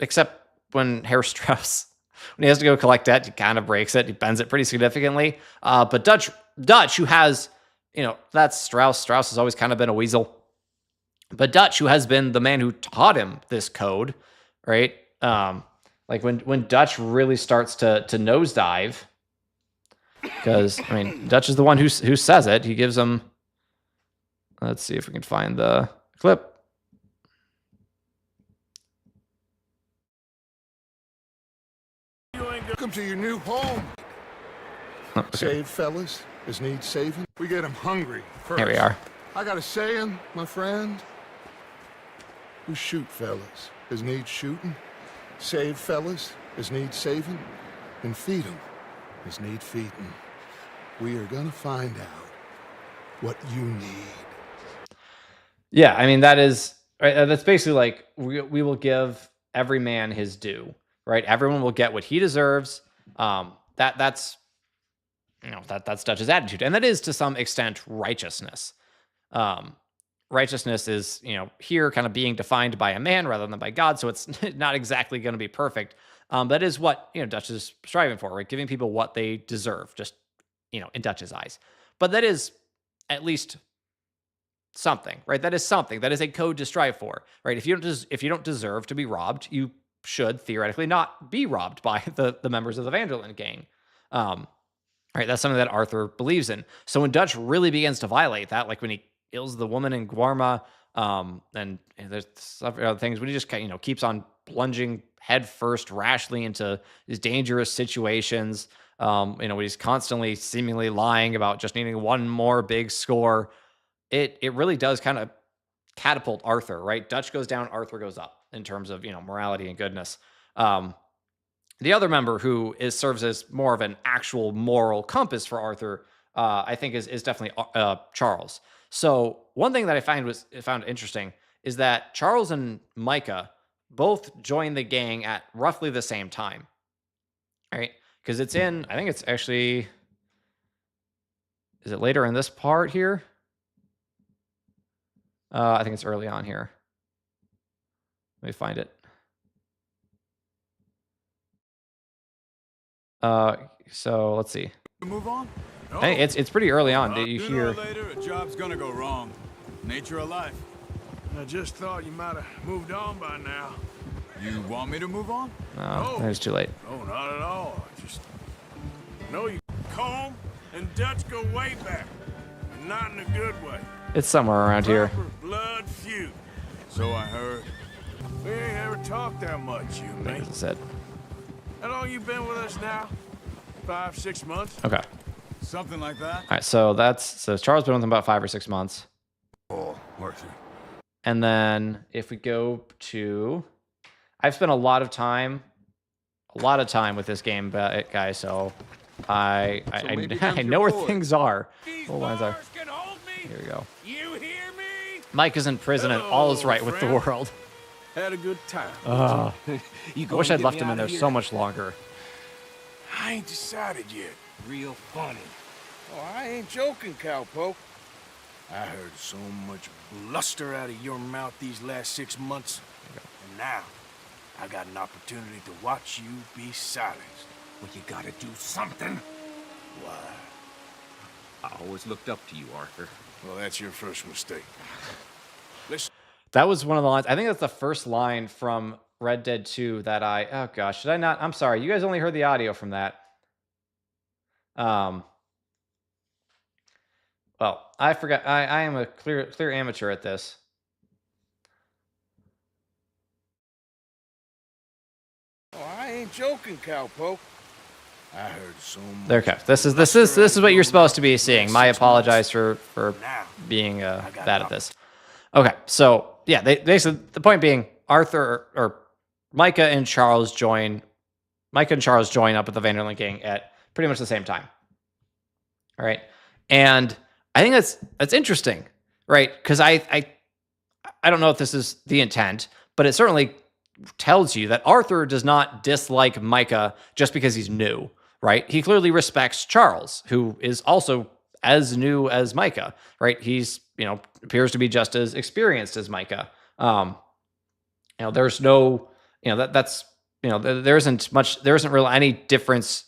Speaker 1: except when Herr Strauss, when he has to go collect debt, he kind of breaks it. He bends it pretty significantly. But Dutch, who has, that's Strauss. Strauss has always kind of been a weasel. But Dutch, who has been the man who taught him this code, right? Like when Dutch really starts to nosedive, because I mean Dutch is the one who says it. He gives him. Let's see if we can find the clip.
Speaker 7: Welcome to your new home.
Speaker 1: Oh, okay.
Speaker 7: Save fellas as need saving. We get them hungry first.
Speaker 1: Here we are.
Speaker 7: I got a saying, my friend. We shoot fellas as need shooting, save fellas as need saving, and feed them as need feeding. We are gonna find out what you need.
Speaker 1: Yeah, I mean that is right. That's basically like we will give every man his due. Right, everyone will get what he deserves. That's that's Dutch's attitude, and that is to some extent righteousness. Righteousness is here kind of being defined by a man rather than by God, so it's not exactly going to be perfect. That is what Dutch is striving for, right? Giving people what they deserve, just in Dutch's eyes. But that is at least something, right? That is something. That is a code to strive for, right? If you don't deserve to be robbed, you should theoretically not be robbed by the members of the Vanderlyn gang. Right, that's something that Arthur believes in. So when Dutch really begins to violate that, like when he kills the woman in Guarma, and there's other things, when he just keeps on plunging headfirst rashly into these dangerous situations, when he's constantly seemingly lying about just needing one more big score, it really does kind of catapult Arthur, right? Dutch goes down, Arthur goes up in terms of morality and goodness. The other member who serves as more of an actual moral compass for Arthur, I think is definitely Charles. So one thing that I found interesting is that Charles and Micah both joined the gang at roughly the same time, right? Because I think it's actually, is it later in this part here? I think it's early on here. Let me find it. So let's see.
Speaker 3: Move on? No.
Speaker 1: Hey, it's pretty early on. Did you
Speaker 3: Sooner or
Speaker 1: hear?
Speaker 3: later, a job's gonna go wrong. Nature of life. I just thought you might have moved on by now. You want me to move on?
Speaker 1: No, it's too late.
Speaker 3: Oh, not at all. No, you Combe and Dutch go way back. And not in a good way.
Speaker 1: It's somewhere around here.
Speaker 3: Proper blood feud. So I heard. We ain't ever talked that much, you and me.
Speaker 1: Like I said.
Speaker 3: How long you been with us now? 5, 6 months?
Speaker 1: Okay.
Speaker 3: Something like that?
Speaker 1: All right. So Charles been with him about 5 or 6 months.
Speaker 7: Oh, Arthur.
Speaker 1: And then if we go to, I've spent a lot of time with this game, guys. So I know where things are.
Speaker 3: Can hold me.
Speaker 1: Here we go.
Speaker 3: You hear me?
Speaker 1: Mike is in prison and all is right with the world.
Speaker 3: Had a good time.
Speaker 1: I wish I'd left him in there so much longer.
Speaker 3: I ain't decided yet.
Speaker 6: Real funny.
Speaker 3: Oh, I ain't joking, cowpoke. I heard so much bluster out of your mouth these last 6 months. And now, I got an opportunity to watch you be silenced.
Speaker 6: Well, you gotta do something.
Speaker 3: Why?
Speaker 6: I always looked up to you, Arthur.
Speaker 3: Well, that's your first mistake. Listen.
Speaker 1: That was one of the lines. I think that's the first line from Red Dead 2 that oh gosh, should I not? I'm sorry. You guys only heard the audio from that. Well, I forgot. I am a clear amateur at this.
Speaker 3: Oh, I ain't joking, cowpoke. I heard so much.
Speaker 1: There, okay. This is what you're supposed to be seeing. I apologize for being bad at this. Okay, so yeah, they basically, the point being, Arthur or Micah and Charles join up at the Vanderlyn gang at pretty much the same time. All right. And I think that's interesting, right? Because I don't know if this is the intent, but it certainly tells you that Arthur does not dislike Micah just because he's new, right? He clearly respects Charles, who is also as new as Micah, right? He's, appears to be just as experienced as Micah. There's no, that's, there isn't really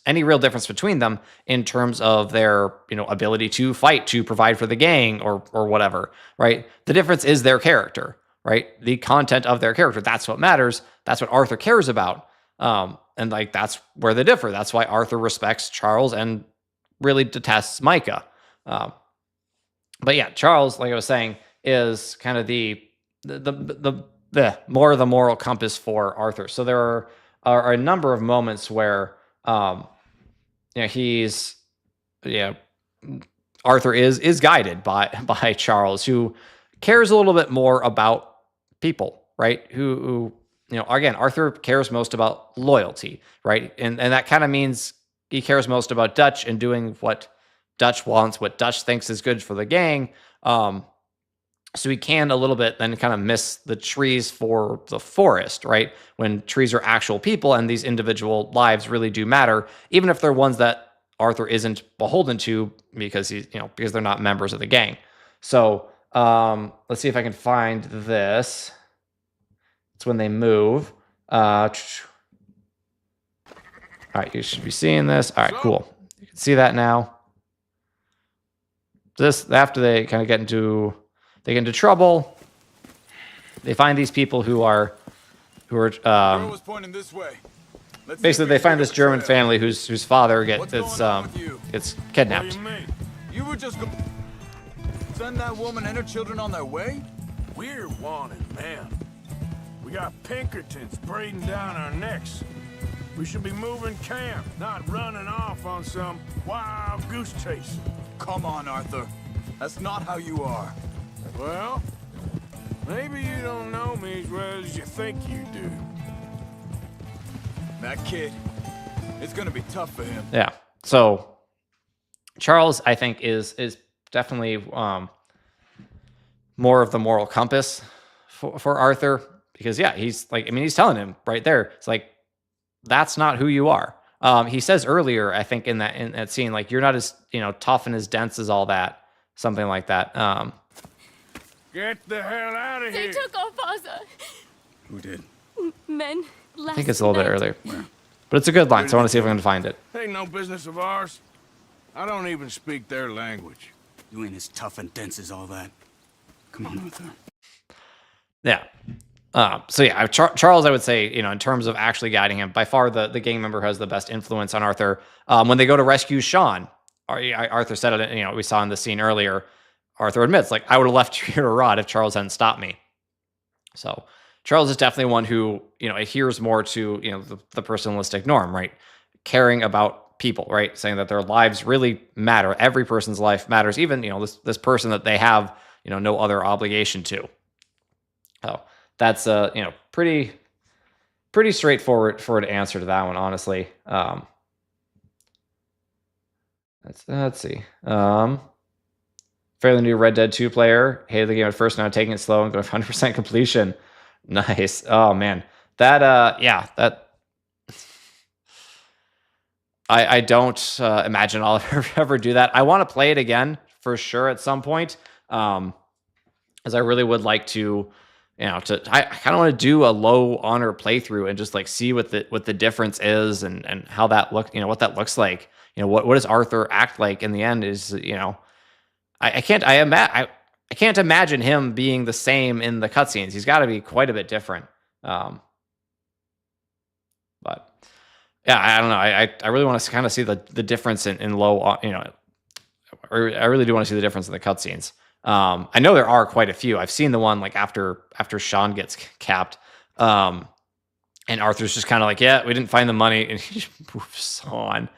Speaker 1: any real difference between them in terms of their, ability to fight, to provide for the gang or whatever, right? The difference is their character, right? The content of their character. That's what matters. That's what Arthur cares about. And like, that's where they differ. That's why Arthur respects Charles and really detests Micah. But yeah, Charles, like I was saying, is kind of the more of the moral compass for Arthur. So there are a number of moments where, Arthur is guided by Charles, who cares a little bit more about people, right? Who again, Arthur cares most about loyalty, right? And that kind of means he cares most about Dutch and doing what Dutch wants, what Dutch thinks is good for the gang. So he can a little bit then kind of miss the trees for the forest, right? When trees are actual people and these individual lives really do matter, even if they're ones that Arthur isn't beholden to because because they're not members of the gang. So let's see if I can find this. It's when they move. All right, you should be seeing this. All right, cool. You can see that now. This after they kind of get into trouble. They find these people who are basically they find this German family whose father gets kidnapped.
Speaker 8: You were just send that woman and her children on their way?
Speaker 3: We're wanted, man. We got Pinkertons braiding down our necks. We should be moving camp, not running off on some wild goose chase.
Speaker 8: Come on, Arthur. That's not how you are.
Speaker 3: Well, maybe you don't know me as well as you think you do.
Speaker 8: That kid, it's gonna be tough for him.
Speaker 1: Yeah. So Charles, I think, is definitely more of the moral compass for Arthur, because he's like, he's telling him right there. It's like, that's not who you are. He says earlier, I think in that scene, like, you're not as tough and as dense as all that, something like that.
Speaker 3: Get the hell out of here!
Speaker 9: They took our father.
Speaker 8: Who did?
Speaker 9: Men last
Speaker 1: I think it's a little bit
Speaker 9: night.
Speaker 1: earlier, but it's a good line. So I want to see if I can find it.
Speaker 3: Ain't no business of ours. I don't even speak their language.
Speaker 8: You ain't as tough and dense as all that. Come on, Arthur.
Speaker 1: Yeah. So yeah, Charles, I would say, in terms of actually guiding him, by far the gang member who has the best influence on Arthur. When they go to rescue Sean, Arthur said it, we saw in the scene earlier, Arthur admits, like, I would have left you here to rot if Charles hadn't stopped me. So Charles is definitely one who, adheres more to, the personalistic norm, right? Caring about people, right? Saying that their lives really matter. Every person's life matters, even, this person that they have, no other obligation to. So that's a, pretty straightforward answer to that one, honestly. Let's see. Fairly new Red Dead 2 player. Hated the game at first, now taking it slow and going 100% completion. Nice. Oh man. That I don't imagine I'll ever do that. I want to play it again for sure at some point. As I really would like to, I kind of want to do a low honor playthrough and just like see what the difference is and how that what that looks like. What does Arthur act like in the end is, I can't imagine him being the same in the cutscenes. He's got to be quite a bit different. But yeah, I don't know. I really want to kind of see the difference in low, I really do want to see the difference in the cutscenes. I know there are quite a few. I've seen the one like after Sean gets capped, and Arthur's just kind of like, yeah, we didn't find the money, and he just moves on.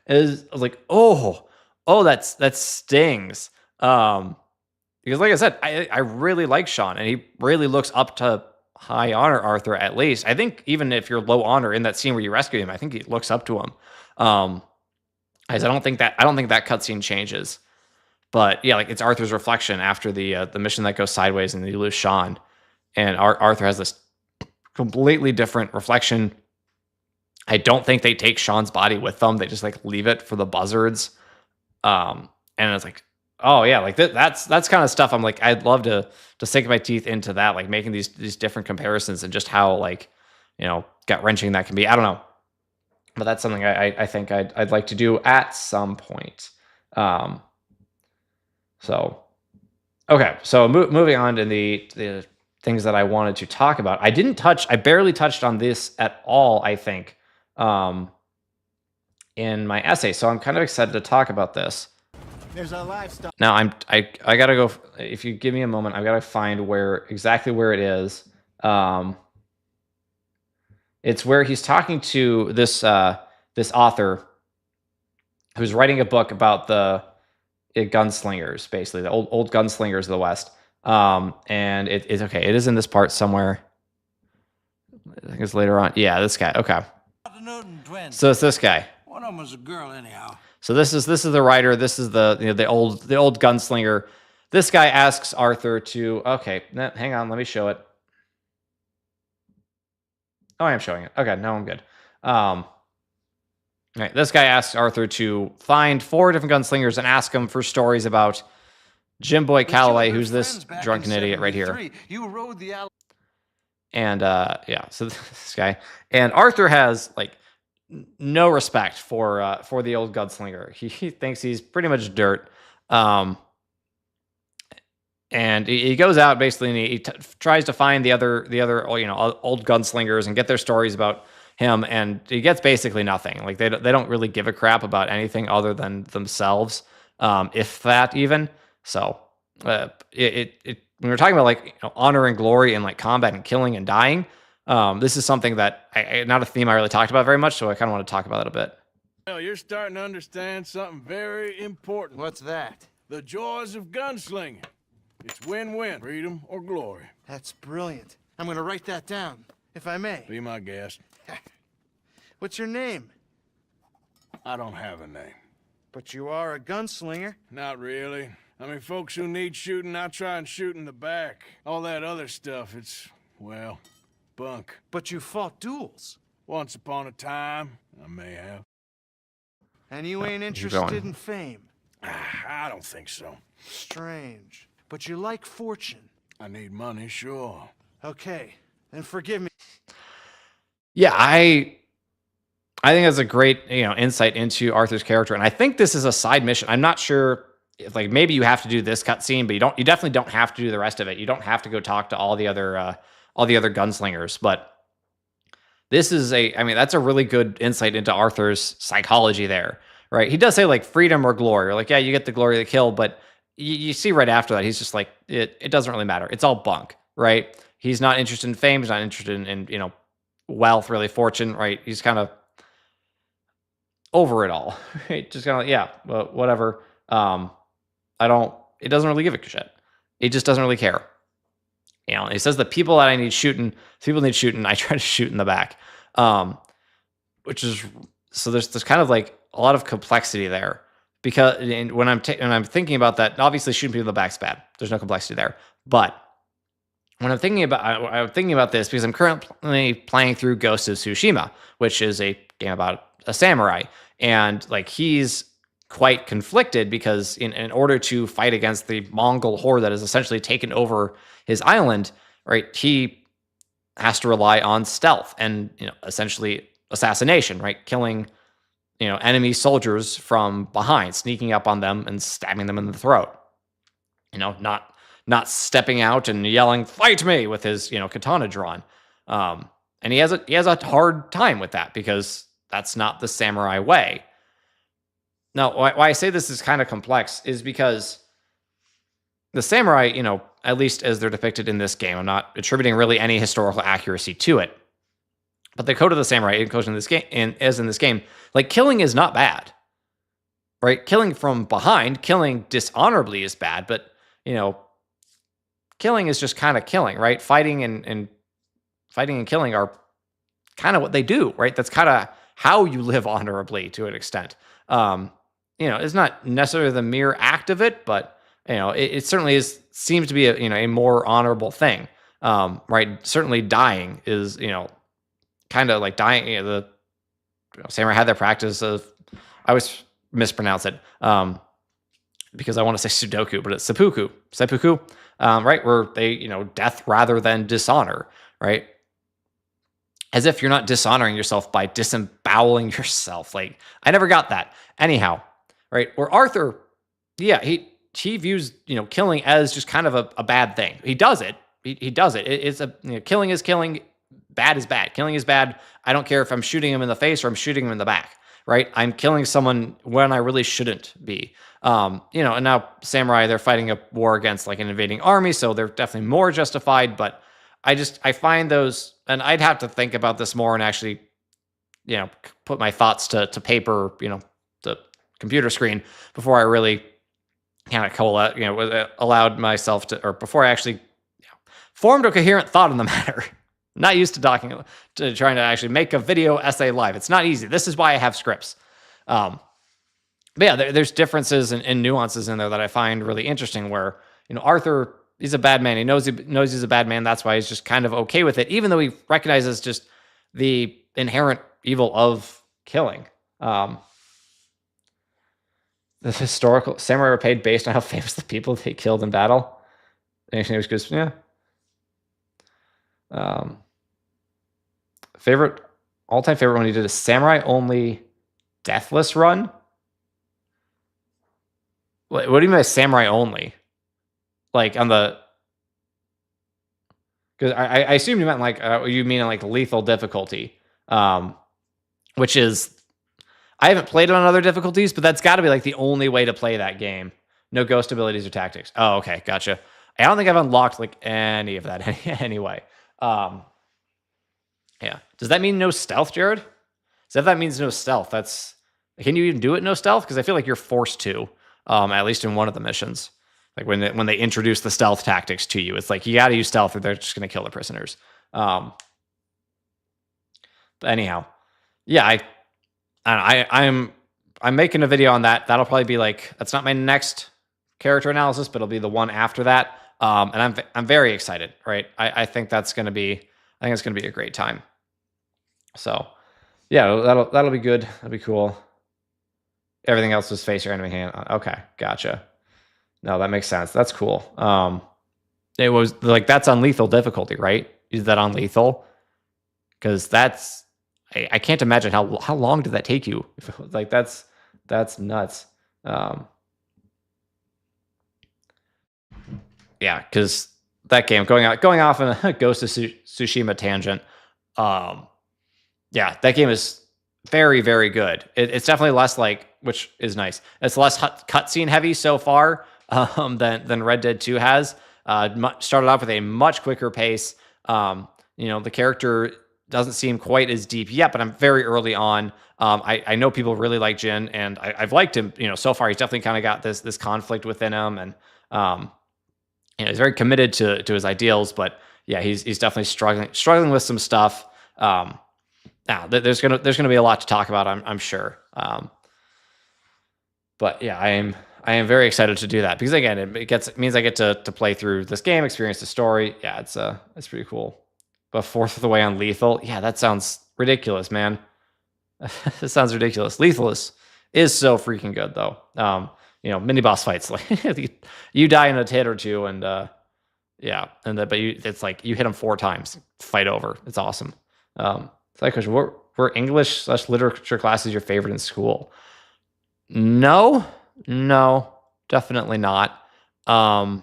Speaker 1: I was like, oh, that stings. Because like I said, I really like Sean, and he really looks up to high honor Arthur at least. I think even if you're low honor in that scene where you rescue him, I think he looks up to him. As I don't think that cutscene changes. But yeah, like it's Arthur's reflection after the mission that goes sideways and you lose Sean, and Arthur has this completely different reflection. I don't think they take Sean's body with them. They just like leave it for the buzzards. And it's like, oh yeah, like that's kind of stuff. I'm like, I'd love to sink my teeth into that, like making these different comparisons and just how like, gut wrenching that can be. I don't know, but that's something I think I'd like to do at some point. So, okay, so moving on to the things that I wanted to talk about. I barely touched on this at all, I think, in my essay. So I'm kind of excited to talk about this.
Speaker 2: There's a livestock.
Speaker 1: Now I gotta go. If you give me a moment, I've got to find exactly where it is. It's where he's talking to this author who's writing a book about the gunslingers, basically the old gunslingers of the West. And it's okay. It is in this part somewhere. I think it's later on. Yeah, this guy. Okay. So it's this guy.
Speaker 2: One of them was a girl, anyhow.
Speaker 1: So this is the writer. This is the old gunslinger. This guy asks Arthur to. Okay, hang on. Let me show it. Oh, I am showing it. Okay, now I'm good. Right, this guy asks Arthur to find 4 different gunslingers and ask them for stories about Jim Boy Calloway, who's this drunken idiot right here.
Speaker 2: You rode the
Speaker 1: And yeah, so this guy and Arthur has like no respect for the old gunslinger. He thinks he's pretty much dirt. And he goes out basically and he tries to find the other old gunslingers and get their stories about him, and he gets basically nothing. Like they don't really give a crap about anything other than themselves, if that even. So when we're talking about like honor and glory and like combat and killing and dying, this is something that not a theme I really talked about very much. So I kind of want to talk about it a bit.
Speaker 3: Well, you're starting to understand something very important.
Speaker 2: What's that?
Speaker 3: The joys of gunslinging. It's win-win, freedom or glory.
Speaker 2: That's brilliant. I'm gonna write that down, if I may.
Speaker 3: Be my guest.
Speaker 2: What's your name?
Speaker 3: I don't have a name.
Speaker 2: But you are a gunslinger.
Speaker 3: Not really. I mean, folks who need shooting, I try and shoot in the back. All that other stuff, it's, well, bunk.
Speaker 2: But you fought duels.
Speaker 3: Once upon a time, I may have.
Speaker 2: And you ain't interested in fame.
Speaker 3: I don't think so.
Speaker 2: Strange. But you like fortune.
Speaker 3: I need money, sure.
Speaker 2: Okay, then forgive me.
Speaker 1: Yeah, I think that's a great insight into Arthur's character, and I think this is a side mission. I'm not sure if like maybe you have to do this cutscene, but you definitely don't have to do the rest of it. You don't have to go talk to all the other gunslingers. But this is that's a really good insight into Arthur's psychology there, right? He does say like freedom or glory, or like yeah, you get the glory of the kill, but you see right after that he's just like it doesn't really matter. It's all bunk, right? He's not interested in fame. He's not interested in wealth, really fortune, right? He's kind of over it all, right? Just kind of yeah, but whatever. It doesn't really give a shit. It just doesn't really care. He says the people that I need shooting, I try to shoot in the back. Which is, so there's kind of like a lot of complexity there, because when I'm thinking about that, obviously shooting people in the back's bad. There's no complexity there. But when I'm thinking about this, because I'm currently playing through Ghost of Tsushima, which is a game about a samurai, and like he's quite conflicted because in order to fight against the Mongol horde that has essentially taken over his island, right, he has to rely on stealth and essentially assassination, right, killing enemy soldiers from behind, sneaking up on them and stabbing them in the throat. Not stepping out and yelling "fight me" with his katana drawn. And he has a hard time with that because that's not the samurai way. Now, why I say this is kind of complex is because the samurai, at least as they're depicted in this game, I'm not attributing really any historical accuracy to it, but the code of the samurai in this game, like killing is not bad, right? Killing from behind, killing dishonorably is bad, but killing is just kind of killing, right? Fighting and fighting and killing are kind of what they do, right? That's kind of how you live honorably to an extent. It's not necessarily the mere act of it, but it certainly seems to be a more honorable thing, right? Certainly, dying is kind of like dying. The samurai had their practice of, I always mispronounce it because I want to say Sudoku, but it's seppuku, right? Where they death rather than dishonor, right? As if you're not dishonoring yourself by disemboweling yourself. Like, I never got that. Anyhow, right? Where Arthur, yeah, he views killing as just kind of a bad thing. He does it. He does it. It's killing is killing. Bad is bad. Killing is bad. I don't care if I'm shooting him in the face or I'm shooting him in the back. Right? I'm killing someone when I really shouldn't be. And now samurai, they're fighting a war against like an invading army, so they're definitely more justified. But I find those, and I'd have to think about this more and actually, put my thoughts to paper, the computer screen before I really kind of allowed myself to, or before I actually formed a coherent thought on the matter. Not used to trying to actually make a video essay live. It's not easy. This is why I have scripts. But yeah, there's differences and nuances in there that I find really interesting where, Arthur, he's a bad man. He knows he's a bad man. That's why he's just kind of okay with it, even though he recognizes just the inherent evil of killing. The historical samurai were paid based on how famous the people they killed in battle. Anything was just, yeah. All-time favorite one he did a samurai only deathless run. What do you mean by samurai only? Like on the, because I assumed you meant like you mean like lethal difficulty, which is, I haven't played it on other difficulties, but that's got to be like the only way to play that game. No ghost abilities or tactics. Oh, okay, gotcha. I don't think I've unlocked like any of that anyway. Yeah. Does that mean no stealth, Jared? So if that means no stealth, can you even do it no stealth? Because I feel like you're forced to, at least in one of the missions. Like when they introduce the stealth tactics to you, it's like you got to use stealth or they're just going to kill the prisoners. But anyhow, yeah, I'm making a video on that. That'll probably be like, that's not my next character analysis, but it'll be the one after that. And I'm very excited, right? I think it's going to be a great time. So yeah, that'll be good. That'll be cool. Everything else was face your enemy hand. Okay, gotcha. No, that makes sense. That's cool. It was like, that's on lethal difficulty, right? Is that on lethal? Because I can't imagine how long did that take you? Like that's nuts. Yeah, because that game going off on a Ghost of Tsushima tangent. Yeah, that game is very, very good. It's definitely less like, which is nice. It's less cutscene heavy so far than Red Dead 2 has. Started off with a much quicker pace. The character doesn't seem quite as deep yet, but I'm very early on. I know people really like Jin, and I've liked him. So far he's definitely kind of got this conflict within him, and he's very committed to his ideals. But yeah, he's definitely struggling with some stuff. Now there's gonna be a lot to talk about, I'm sure. But yeah, I am very excited to do that because again, it means I get to play through this game, experience the story. Yeah, it's pretty cool. But fourth of the way on lethal, yeah, that sounds ridiculous, man. It sounds ridiculous. Lethal is so freaking good though. Mini boss fights, like you die in a hit or two, and yeah, but it's like you hit them 4 times, fight over. It's awesome. It's like, were English/literature classes your favorite in school? No, definitely not. I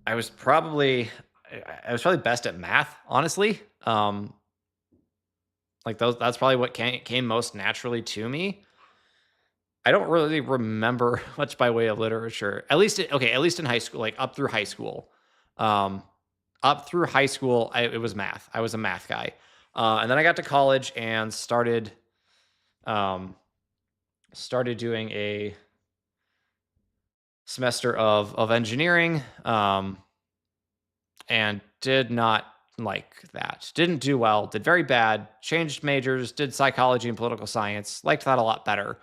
Speaker 1: was probably best at math, honestly. That's probably what came most naturally to me. I don't really remember much by way of literature. At least in high school, like up through high school. It was math. I was a math guy. And then I got to college and started doing a semester of engineering. and did not like that. Didn't do well, did very bad, changed majors, did psychology and political science, liked that a lot better.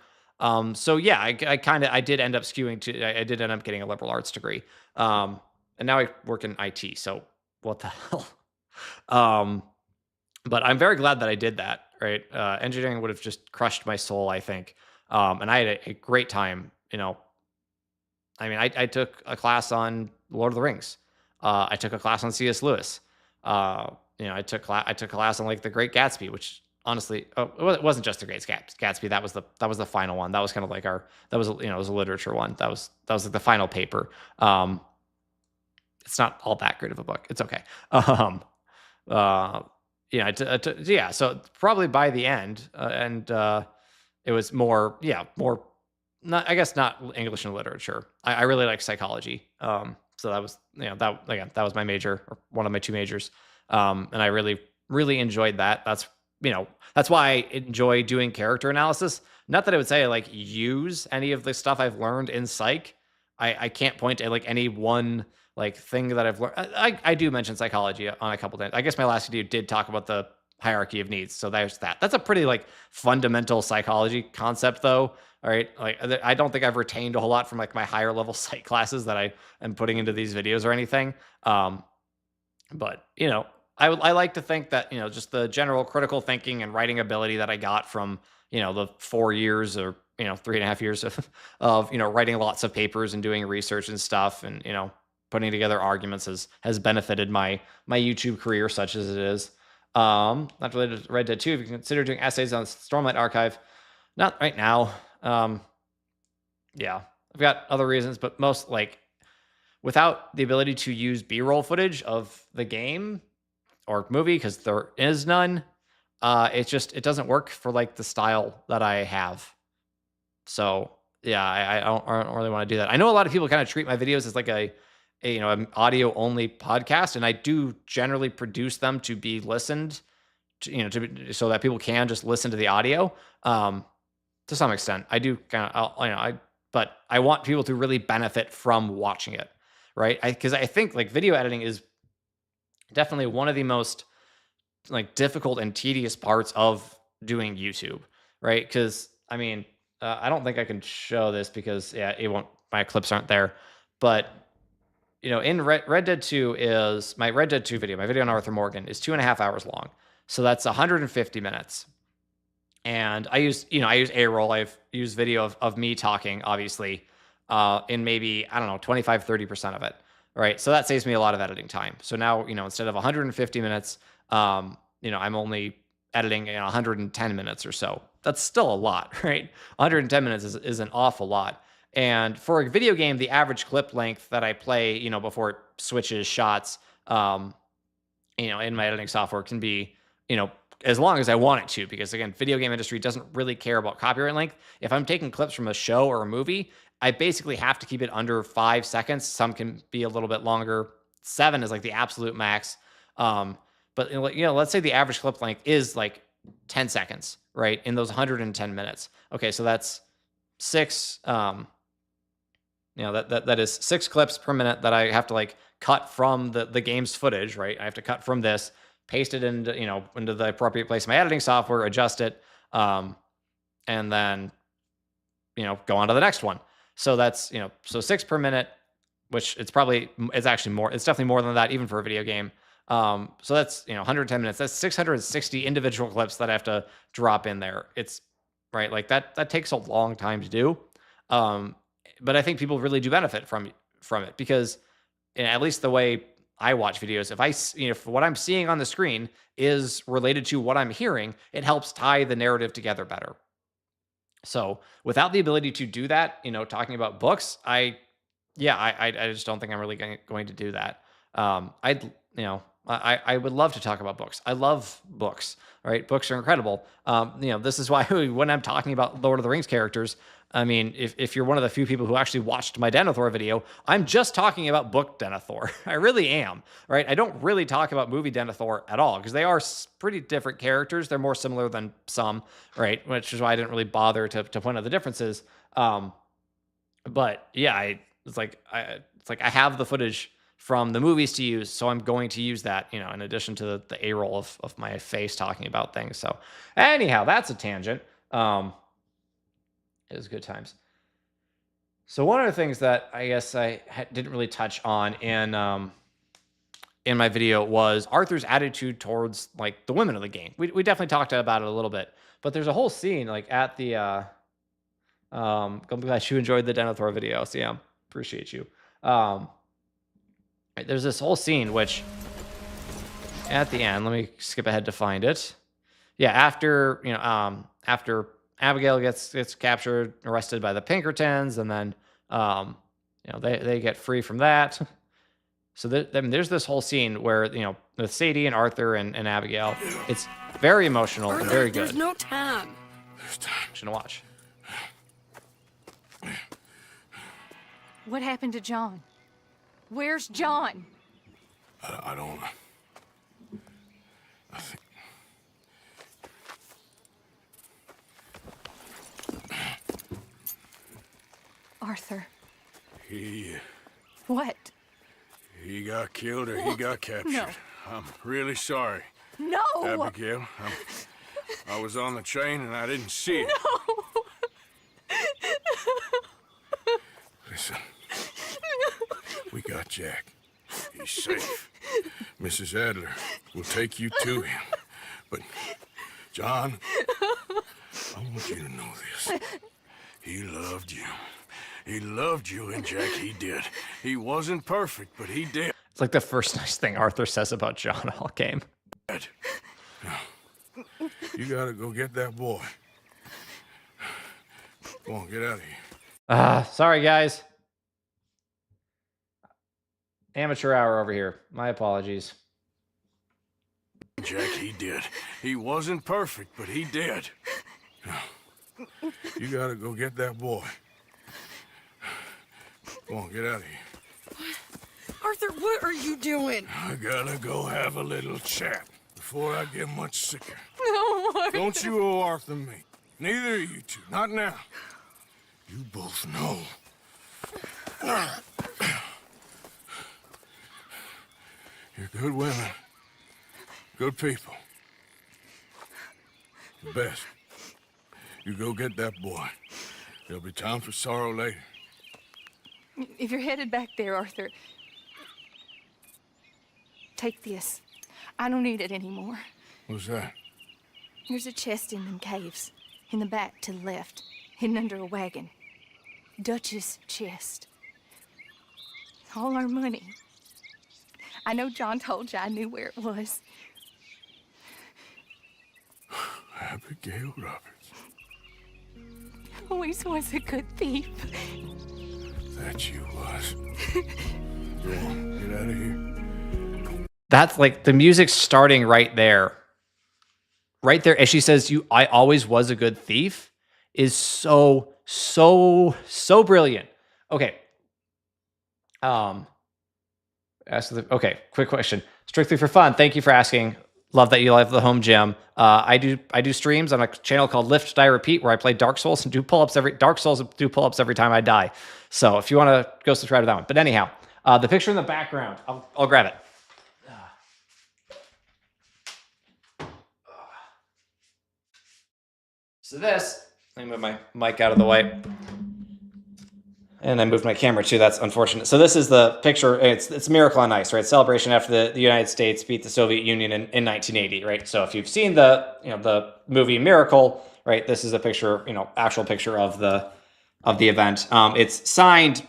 Speaker 1: So yeah, I did end up skewing to, I did end up getting a liberal arts degree. And now I work in IT. So what the hell? Um, but I'm very glad that I did that, right? Engineering would have just crushed my soul, I think. And I had a great time, I mean, I took a class on Lord of the Rings. I took a class on C.S. Lewis. I took a class on like The Great Gatsby, which honestly, it wasn't just The Great Gatsby. That was the final one. That was kind of like that was it was a literature one. That was like the final paper. It's not all that great of a book. It's okay. Uh, yeah. So probably by the end, it was more, not, I guess not English and literature. I really like psychology. So that was, that was my major, or one of my two majors. And I really, really enjoyed that. That's why I enjoy doing character analysis. Not that I would say I like use any of the stuff I've learned in psych. I can't point to like any one like thing that I've learned. I do mention psychology on a couple times. I guess my last video did talk about the hierarchy of needs. So there's that. That's a pretty like fundamental psychology concept though. All right. Like I don't think I've retained a whole lot from like my higher level psych classes that I am putting into these videos or anything. But I like to think that, just the general critical thinking and writing ability that I got from, the 4 years or, 3.5 years of writing lots of papers and doing research and stuff and, putting together arguments has benefited my YouTube career such as it is. Not related to Red Dead 2, if you consider doing essays on Stormlight Archive, not right now. Yeah, I've got other reasons, but most like without the ability to use B-roll footage of the game or movie, because there is none, it doesn't work for like the style that I have. So yeah, I don't really want to do that. I know a lot of people kind of treat my videos as like an audio only podcast, and I do generally produce them to be listened to, so that people can just listen to the audio. To some extent, I do kind of, but I want people to really benefit from watching it, right? Because I think like video editing is definitely one of the most like difficult and tedious parts of doing YouTube, right? Because I mean, I don't think I can show this because it won't. My clips aren't there, but in Red Dead 2 is my Red Dead 2 video. My video on Arthur Morgan is 2.5 hours long, so that's 150 minutes. And I use A-roll. I've used video of me talking, obviously, in maybe, I don't know, 25, 30% of it. Right. So that saves me a lot of editing time. So now, instead of 150 minutes, I'm only editing 110 minutes or so. That's still a lot, right? 110 minutes is an awful lot. And for a video game, the average clip length that I play, before it switches shots, in my editing software can be, as long as I want it to, because again, video game industry doesn't really care about copyright length. If I'm taking clips from a show or a movie, I basically have to keep it under 5 seconds. Some can be a little bit longer. 7 is like the absolute max. But let's say the average clip length is like 10 seconds, right? In those 110 minutes. Okay, so that's 6. That is 6 clips per minute that I have to like cut from the game's footage, right? I have to cut from this, paste it into the appropriate place in my editing software, adjust it, and then go on to the next one. So that's so 6 per minute, which it's actually more. It's definitely more than that, even for a video game. So that's 110 minutes. That's 660 individual clips that I have to drop in there. It's right, like that takes a long time to do. But I think people really do benefit from it because, at least the way I watch videos, if what I'm seeing on the screen is related to what I'm hearing, it helps tie the narrative together better. So without the ability to do that, talking about books, I just don't think I'm really going to do that. I would love to talk about books. I love books, right? Books are incredible. This is why when I'm talking about Lord of the Rings characters, I mean, if you're one of the few people who actually watched my Denethor video, I'm just talking about book Denethor. I really am, right? I don't really talk about movie Denethor at all because they are pretty different characters. They're more similar than some, right? Which is why I didn't really bother to point out the differences. But yeah, it's like I have the footage from the movies to use, so I'm going to use that, you know, in addition to the A-roll of my face talking about things. So anyhow, that's a tangent. It was good times. So one of the things that I guess I didn't really touch on in my video was Arthur's attitude towards like the women of the game. We definitely talked about it a little bit, but there's a whole scene like at the I'm glad you enjoyed the Denethor video, Sam. Appreciate you. There's this whole scene which at the end, let me skip ahead to find it. Yeah, after after Abigail gets captured, arrested by the Pinkertons, and then they get free from that. So there's this whole scene where, with Sadie and Arthur and Abigail, it's very emotional and very good.
Speaker 5: There's no time.
Speaker 3: There's time.
Speaker 1: Should watch.
Speaker 9: What happened to John? Where's John?
Speaker 3: I don't... I think...
Speaker 9: Arthur.
Speaker 3: What?
Speaker 9: What?
Speaker 3: He got killed or he got captured.
Speaker 9: No.
Speaker 3: I'm really sorry,
Speaker 9: No!
Speaker 3: Abigail. I was on the train and I didn't see it.
Speaker 9: No!
Speaker 3: Listen, we got Jack. He's safe. Mrs. Adler will take you to him. But, John, I want you to know this. He loved you. He loved you, and Jack, he did. He wasn't perfect, but he did.
Speaker 1: It's like the first nice thing Arthur says about John all game.
Speaker 3: You gotta go get that boy. Come on, get out of here.
Speaker 1: Sorry, guys. Amateur hour over here. My apologies.
Speaker 3: Jack, he did. He wasn't perfect, but he did. You gotta go get that boy. Come on, get out of here.
Speaker 5: Arthur, what are you doing?
Speaker 3: I gotta go have a little chat before I get much sicker.
Speaker 9: No, Arthur.
Speaker 3: Don't you owe Arthur me. Neither of you two. Not now. You both know. You're good women. Good people. The best. You go get that boy. There'll be time for sorrow later.
Speaker 9: If you're headed back there, Arthur, take this. I don't need it anymore.
Speaker 3: What's that?
Speaker 9: There's a chest in them caves. In the back to the left. Hidden under a wagon. Dutch's chest. All our money. I know John told you I knew where it was.
Speaker 3: Abigail Roberts.
Speaker 9: Always was a good thief.
Speaker 3: That you was. Go on, get out of here.
Speaker 1: That's like the music's starting right there. Right there, as she says, I always was a good thief, is so brilliant. Okay. Quick question. Strictly for fun. Thank you for asking. Love that you love the home gym. I do streams on a channel called Lift Die Repeat where I play Dark Souls and do pull-ups every time I die. So if you want to go subscribe to that one. But anyhow, the picture in the background, I'll grab it. So this, let me move my mic out of the way. And I moved my camera too. That's unfortunate. So this is the picture. It's Miracle on Ice, right? Celebration after the United States beat the Soviet Union in 1980, right? So if you've seen the movie Miracle, right? This is a picture, actual picture of the event. It's signed.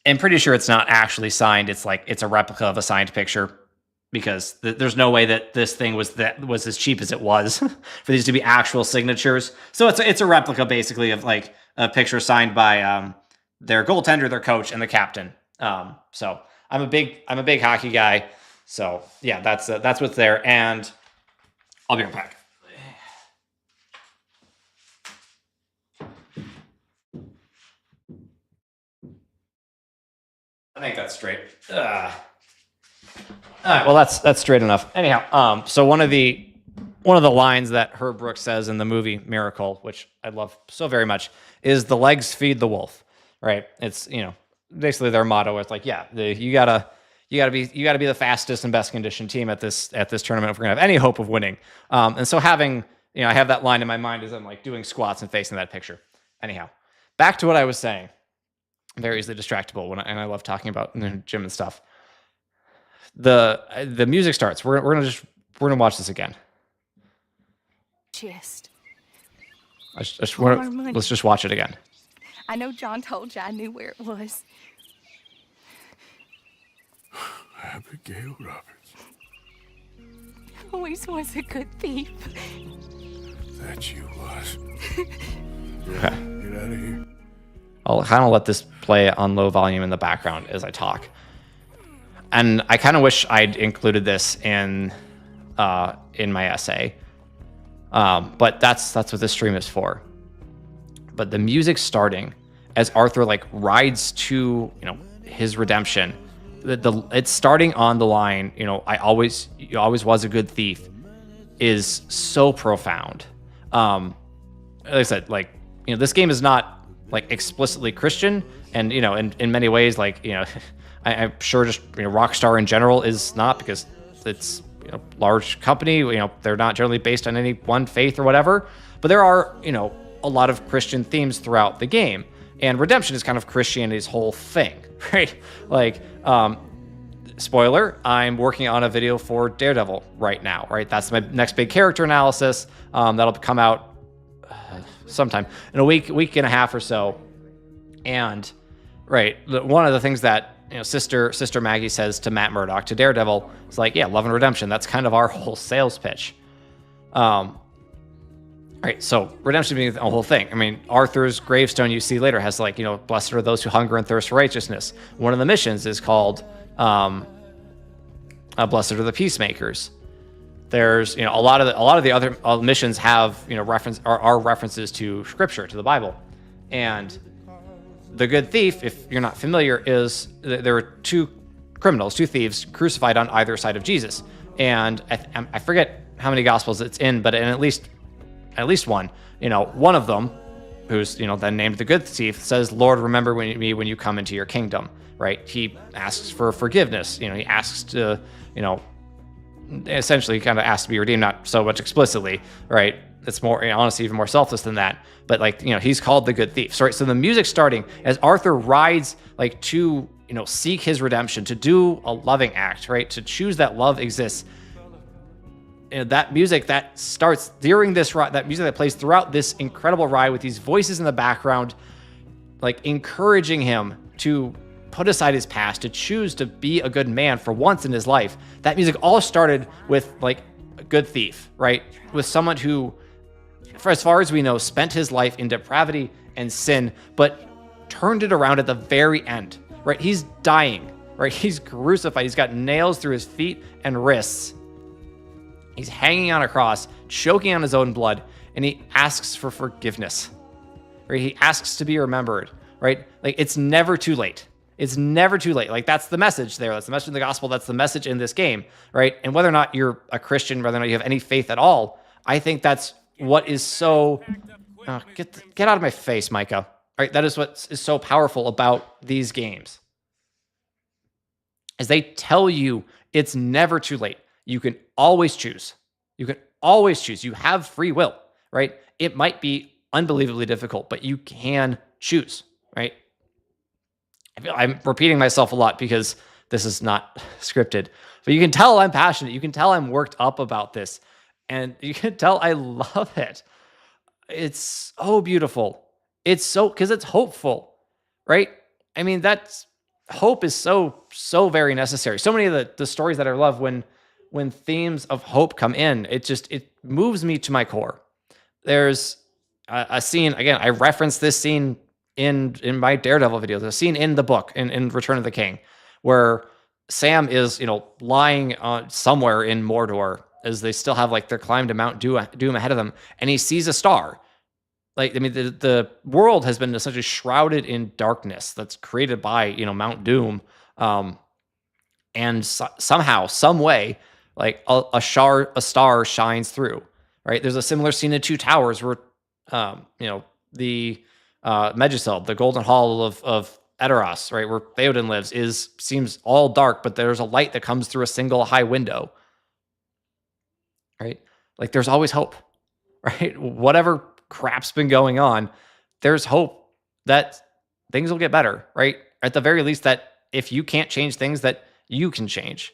Speaker 1: I'm pretty sure it's not actually signed. It's a replica of a signed picture because there's no way that this thing was as cheap as it was for these to be actual signatures. So it's a replica basically of like a picture signed by their goaltender, their coach, and the captain. So I'm a big hockey guy. So yeah, that's what's there, and I'll be right back. I think that's straight. All right, well that's straight enough. Anyhow, so one of the lines that Herb Brooks says in the movie Miracle, which I love so very much, is "The legs feed the wolf." Right? It's basically their motto. It's like, yeah, you gotta you got to be the fastest and best conditioned team at this tournament if we're gonna have any hope of winning. And so having, I have that line in my mind as I'm like doing squats and facing that picture. Anyhow, back to what I was saying. I'm very easily distractible and I love talking about gym and stuff. The music starts. We're gonna watch this again.
Speaker 9: Chest.
Speaker 1: Let's just watch it again.
Speaker 9: I know John told you I knew where it was.
Speaker 3: Abigail Roberts.
Speaker 9: Always was a good thief.
Speaker 3: That you was. Get out of here.
Speaker 1: I'll kind of let this play on low volume in the background as I talk. And I kind of wish I'd included this in my essay. But that's what this stream is for. But the music starting as Arthur like rides to, his redemption. It's starting on the line, you always was a good thief, is so profound. Like I said, this game is not like explicitly Christian, and in many ways, I'm sure just Rockstar in general is not, because it's large company. They're not generally based on any one faith or whatever. But there are a lot of Christian themes throughout the game, and redemption is kind of Christianity's whole thing, right? Spoiler, I'm working on a video for Daredevil right now, right? That's my next big character analysis. That'll come out sometime in a week and a half or so. And right, one of the things that Sister Maggie says to Matt Murdock, to Daredevil, is like, yeah, love and redemption. That's kind of our whole sales pitch. Right, so redemption being the whole thing. I mean, Arthur's gravestone you see later has blessed are those who hunger and thirst for righteousness. One of the missions is called blessed are the peacemakers. There's a lot of the other missions have are references to scripture, to the Bible. And the good thief, if you're not familiar, is there were two thieves crucified on either side of Jesus. And I forget how many gospels it's in, but in at least one, one of them, who's then named the good thief, says, "Lord, remember me when you come into your kingdom." Right? He asks for forgiveness. He asks to, essentially kind of asks to be redeemed, not so much explicitly, right? It's more, honestly, even more selfless than that. But he's called the good thief. So, right, so the music starting as Arthur rides to, seek his redemption, to do a loving act, right? To choose that love exists. That music that starts during this ride, that music that plays throughout this incredible ride with these voices in the background, encouraging him to put aside his past, to choose to be a good man for once in his life. That music all started with a good thief, right? With someone who, for as far as we know, spent his life in depravity and sin, but turned it around at the very end, right? He's dying, right? He's crucified. He's got nails through his feet and wrists. He's hanging on a cross, choking on his own blood, and he asks for forgiveness, right? He asks to be remembered, right? It's never too late. It's never too late. That's the message there. That's the message in the gospel. That's the message in this game, right? And whether or not you're a Christian, whether or not you have any faith at all, I think that's what is so... get out of my face, Micah. Right? That is what is so powerful about these games. Is they tell you it's never too late. You can always choose. You can always choose. You have free will, right? It might be unbelievably difficult, but you can choose, right? I'm repeating myself a lot because this is not scripted, but you can tell I'm passionate. You can tell I'm worked up about this, and you can tell I love it. It's so beautiful. It's so, because it's hopeful, right? I mean, hope is so very necessary. So many of the stories that I love, when themes of hope come in, it moves me to my core. There's a scene, again, I referenced this scene in my Daredevil video, the scene in the book in Return of the King, where Sam is lying somewhere in Mordor, as they still have their climb to Mount Doom ahead of them, and he sees a star. The world has been essentially shrouded in darkness that's created by Mount Doom, and somehow, some way, a star shines through. Right? There's a similar scene in Two Towers where the Medusel, the Golden Hall of Edoras, right, where Theoden lives, seems all dark, but there's a light that comes through a single high window, right? Like there's always hope, right? Whatever crap's been going on, there's hope that things will get better, right? At the very least, that if you can't change things, that you can change.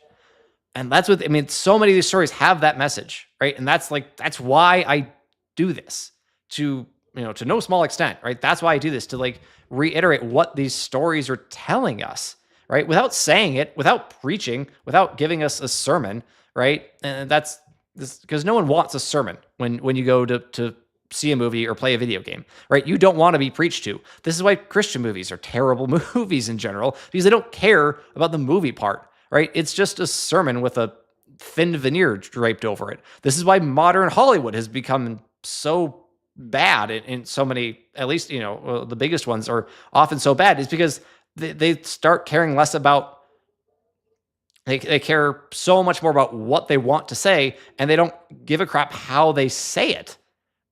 Speaker 1: And that's what, I mean, so many of these stories have that message, right? And that's why I do this, to no small extent, right? That's why I do this, to like reiterate what these stories are telling us, right? Without saying it, without preaching, without giving us a sermon, right? And that's this, because no one wants a sermon when you go to see a movie or play a video game, right? You don't want to be preached to. This is why Christian movies are terrible movies in general, because they don't care about the movie part, right? It's just a sermon with a thin veneer draped over it. This is why modern Hollywood has become so bad in so many, at least, the biggest ones are often so bad, is because they start caring less about, they care so much more about what they want to say, and they don't give a crap how they say it.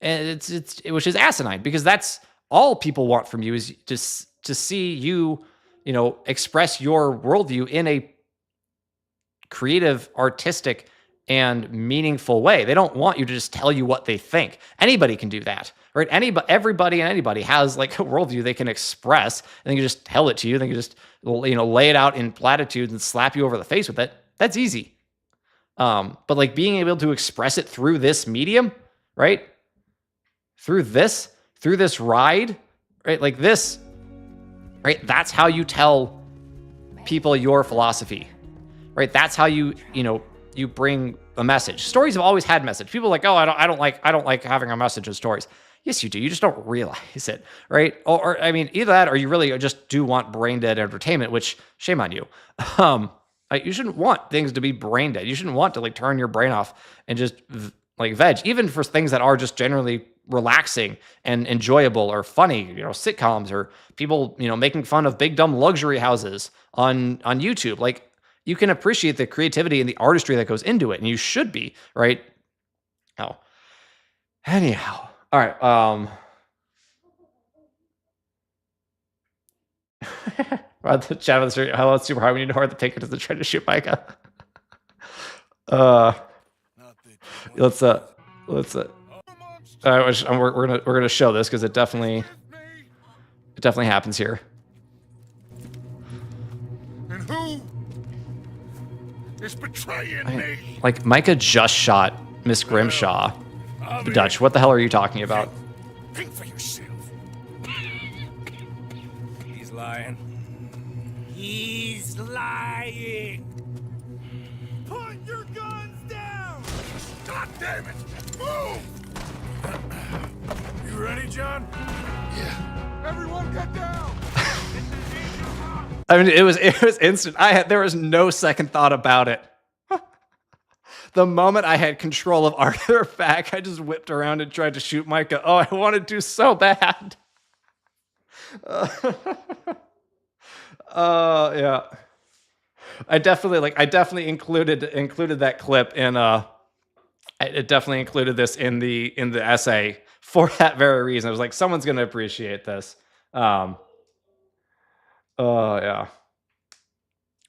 Speaker 1: And which is asinine, because that's all people want from you, is just to see you, express your worldview in a creative, artistic, and meaningful way. They don't want you to just tell you what they think. Anybody can do that, right? Everybody and anybody has like a worldview they can express, and they can just tell it to you. They can just, lay it out in platitudes and slap you over the face with it. That's easy. But like being able to express it through this medium, right? Through this ride, right? Like this, right? That's how you tell people your philosophy, right? That's how you bring a message. Stories have always had message. People are like, oh, I don't like having a message in stories. Yes, you do. You just don't realize it, right? Or I mean, either that, or you really just do want brain dead entertainment, which shame on you. You shouldn't want things to be brain dead. You shouldn't want to like turn your brain off and just like veg, even for things that are just generally relaxing and enjoyable or funny, sitcoms, or people, making fun of big dumb luxury houses on YouTube. Like, you can appreciate the creativity and the artistry that goes into it, and you should be, right? Oh, anyhow, all right. The chat of the street. Hello, it's super hard. We need to hard the ticket to try to shoot Micah. Let's. All right, we're gonna show this because it definitely happens here.
Speaker 3: And who is betraying me?
Speaker 1: Like, Micah just shot Miss Grimshaw. Dutch, what the hell are you talking about?
Speaker 3: Think for yourself. He's lying. He's lying. Put your guns down. God damn it! Move! You ready, John?
Speaker 7: Yeah.
Speaker 3: Everyone get down!
Speaker 1: I mean, it was instant. There was no second thought about it. The moment I had control of Arthur back, I just whipped around and tried to shoot Micah. Oh, I wanted to so bad. Yeah. I definitely included that clip in it definitely included this in the essay for that very reason. I was like, someone's gonna appreciate this. Yeah.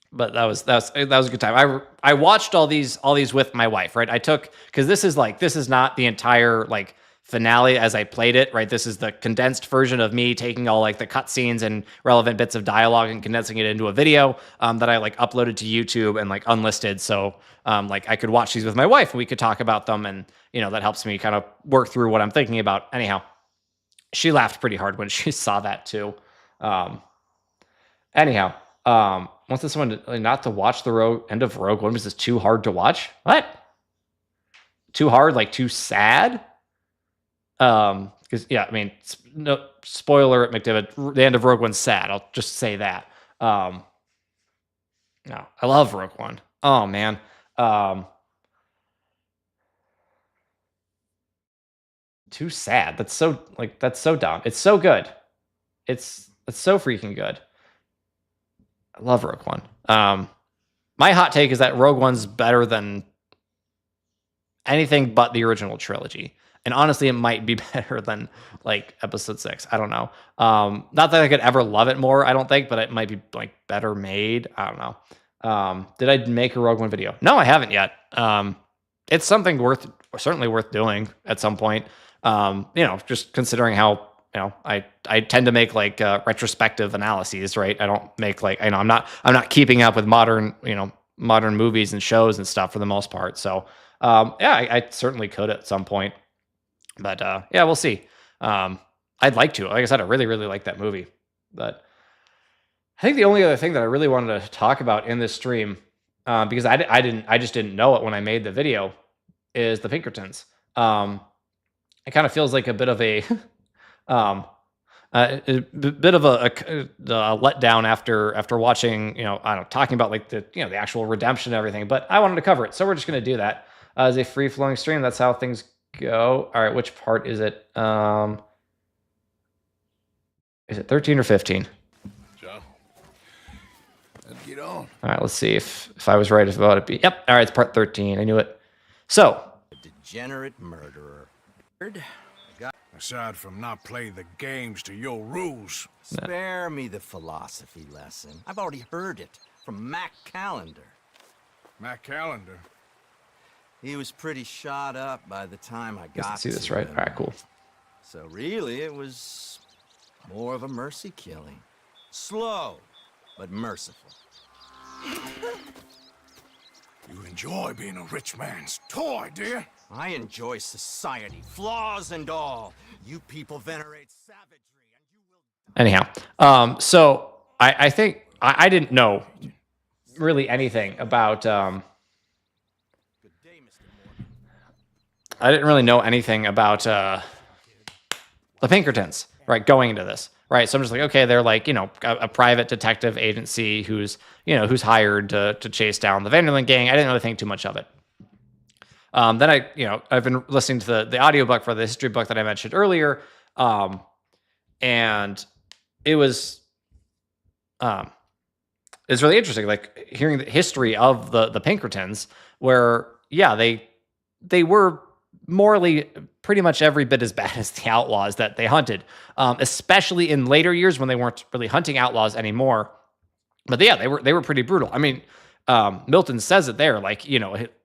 Speaker 1: But that was a good time. I watched all these with my wife, right? Because this is not the entire like finale as I played it, right? This is the condensed version of me taking all like the cutscenes and relevant bits of dialogue and condensing it into a video that I like uploaded to YouTube and like unlisted. So like I could watch these with my wife and we could talk about them, and that helps me kind of work through what I'm thinking about. Anyhow, she laughed pretty hard when she saw that too. Anyhow, wants someone not to watch the end of Rogue One. Was this too hard to watch? What? Too hard? Like too sad? Because yeah, I mean, no spoiler at McDivitt. The end of Rogue One's sad. I'll just say that. No, I love Rogue One. Oh man. Too sad. That's so dumb. It's so good. It's so freaking good. I love Rogue One. My hot take is that Rogue One's better than anything but the original trilogy. And honestly, it might be better than like episode 6. I don't know. Not that I could ever love it more, I don't think, but it might be like better made. I don't know. Did I make a Rogue One video? No, I haven't yet. It's something certainly worth doing at some point. Just considering how, I tend to make like retrospective analyses, right? I don't make like, I'm not keeping up with modern movies and shows and stuff for the most part. So, I certainly could at some point, but we'll see. I'd like to. Like I said, I really, really like that movie. But I think the only other thing that I really wanted to talk about in this stream, because I just didn't know it when I made the video, is the Pinkertons. It kind of feels like a bit of a a bit of a letdown after watching, talking about like the actual redemption and everything. But I wanted to cover it, so we're just going to do that as a free flowing stream. That's how things go. All right, which part is it? Is it 13 or 15?
Speaker 3: John, let's get on.
Speaker 1: All right, let's see if I was right about it. Yep. All right, it's part 13. I knew it. So,
Speaker 2: Degenerate murderer.
Speaker 3: Aside from not playing the games to your rules.
Speaker 2: Spare me the philosophy lesson. I've already heard it from Mac Callender.
Speaker 3: Mac Callender.
Speaker 2: He was pretty shot up by the time I got
Speaker 1: see this
Speaker 2: to
Speaker 1: right.
Speaker 2: him.
Speaker 1: All right, cool.
Speaker 2: So really, it was more of a mercy killing. Slow, but merciful.
Speaker 3: You enjoy being a rich man's toy, do you?
Speaker 2: I enjoy society, flaws and all. You people venerate savagery, and you will...
Speaker 1: Anyhow, so I think I didn't know really anything about... I didn't really know anything about the Pinkertons, right, going into this. Right, so I'm just like, okay, they're like, a private detective agency who's hired to chase down the Vanderlyn gang. I didn't really think too much of it. Then I've been listening to the audiobook for the history book that I mentioned earlier, and it was it's really interesting, like hearing the history of the Pinkertons, where they were morally pretty much every bit as bad as the outlaws that they hunted, especially in later years when they weren't really hunting outlaws anymore. But yeah, they were pretty brutal. I mean, Milton says it there, like,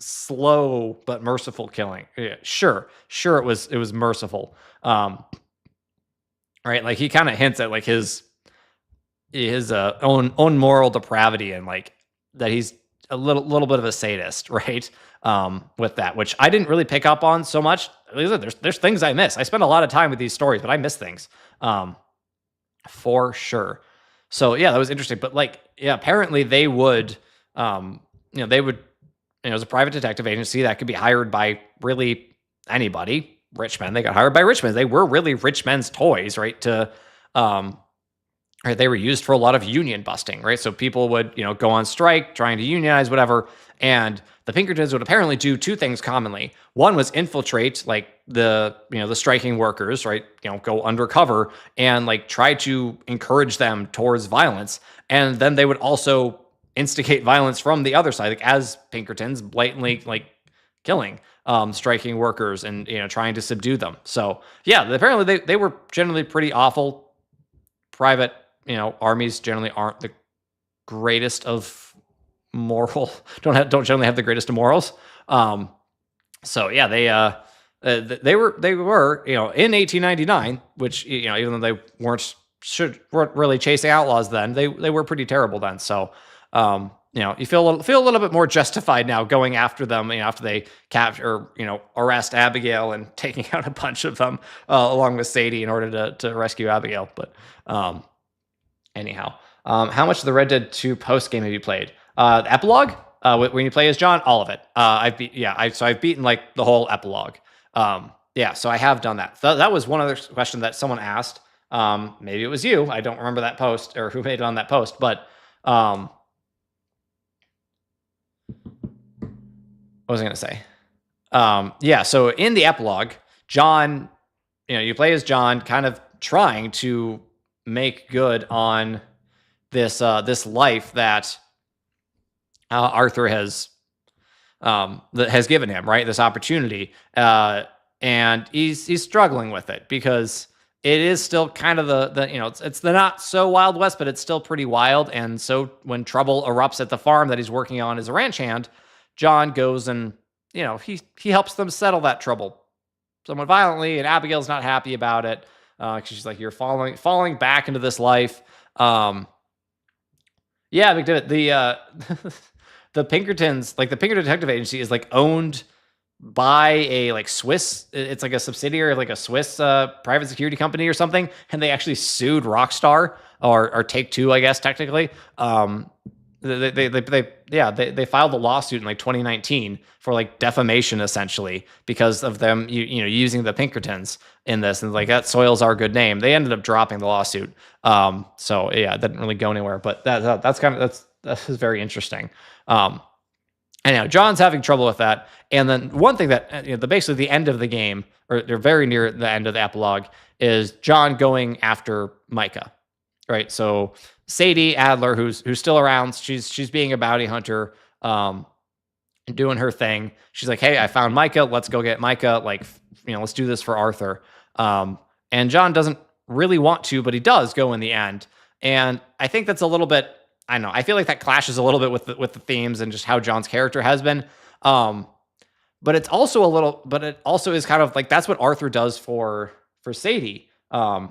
Speaker 1: slow but merciful killing. Yeah, sure, it was merciful. Right, like he kind of hints at like his own moral depravity, and like that he's a little bit of a sadist, right? With that, which I didn't really pick up on so much. There's things I miss. I spend a lot of time with these stories, but I miss things, for sure. So yeah, that was interesting. But like, yeah, apparently they would, as a private detective agency that could be hired by really anybody, rich men. They got hired by rich men. They were really rich men's toys, right? Right, they were used for a lot of union busting, right? So people would, go on strike, trying to unionize, whatever. And the Pinkertons would apparently do two things commonly. One was infiltrate, like the striking workers, right? Go undercover and like try to encourage them towards violence. And then they would also instigate violence from the other side, like as Pinkertons, blatantly like killing striking workers and trying to subdue them. So yeah, apparently they were generally pretty awful. Private armies generally aren't the greatest of moral, don't generally have the greatest of morals. So yeah, they were in 1899, which even though they weren't really chasing outlaws then, they were pretty terrible then. So you feel a little bit more justified now going after them, after they capture arrest Abigail and taking out a bunch of them along with Sadie in order to rescue Abigail. But anyhow, how much of the Red Dead 2 post game have you played? The epilogue, when you play as John, all of it. I've beaten like the whole epilogue. So I have done that. That was one other question that someone asked. Maybe it was you. I don't remember that post or who made it on that post, but what was I going to say? So in the epilogue, John, you play as John, kind of trying to make good on this life that Arthur has given him, right? This opportunity, and he's struggling with it because it is still kind of the you know, it's the not so Wild West, but it's still pretty wild. And so when trouble erupts at the farm that he's working on as a ranch hand, John goes and, you know, he helps them settle that trouble somewhat violently, and Abigail's not happy about it. She's like, you're falling back into this life. Yeah, the the Pinkertons, like the Pinkerton Detective Agency, is like owned by a like Swiss. It's like a subsidiary of like a Swiss private security company or something, and they actually sued Rockstar or Take Two, I guess technically. They filed a lawsuit in like 2019 for like defamation essentially because of them you know using the Pinkertons in this, and like that soils our good name. They ended up dropping the lawsuit. So yeah, it didn't really go anywhere, but that's very interesting. And now John's having trouble with that. And then one thing that, you know, basically the end of the game, or they're very near the end of the epilogue, is John going after Micah, right? So Sadie Adler, who's still around, she's being a bounty hunter, doing her thing. She's like, hey, I found Micah. Let's go get Micah. Like, you know, let's do this for Arthur. And John doesn't really want to, but he does go in the end. And I think that's a little bit, I don't know, I feel like that clashes a little bit with the themes and just how John's character has been. But it's also but it also is kind of like, that's what Arthur does for Sadie. Very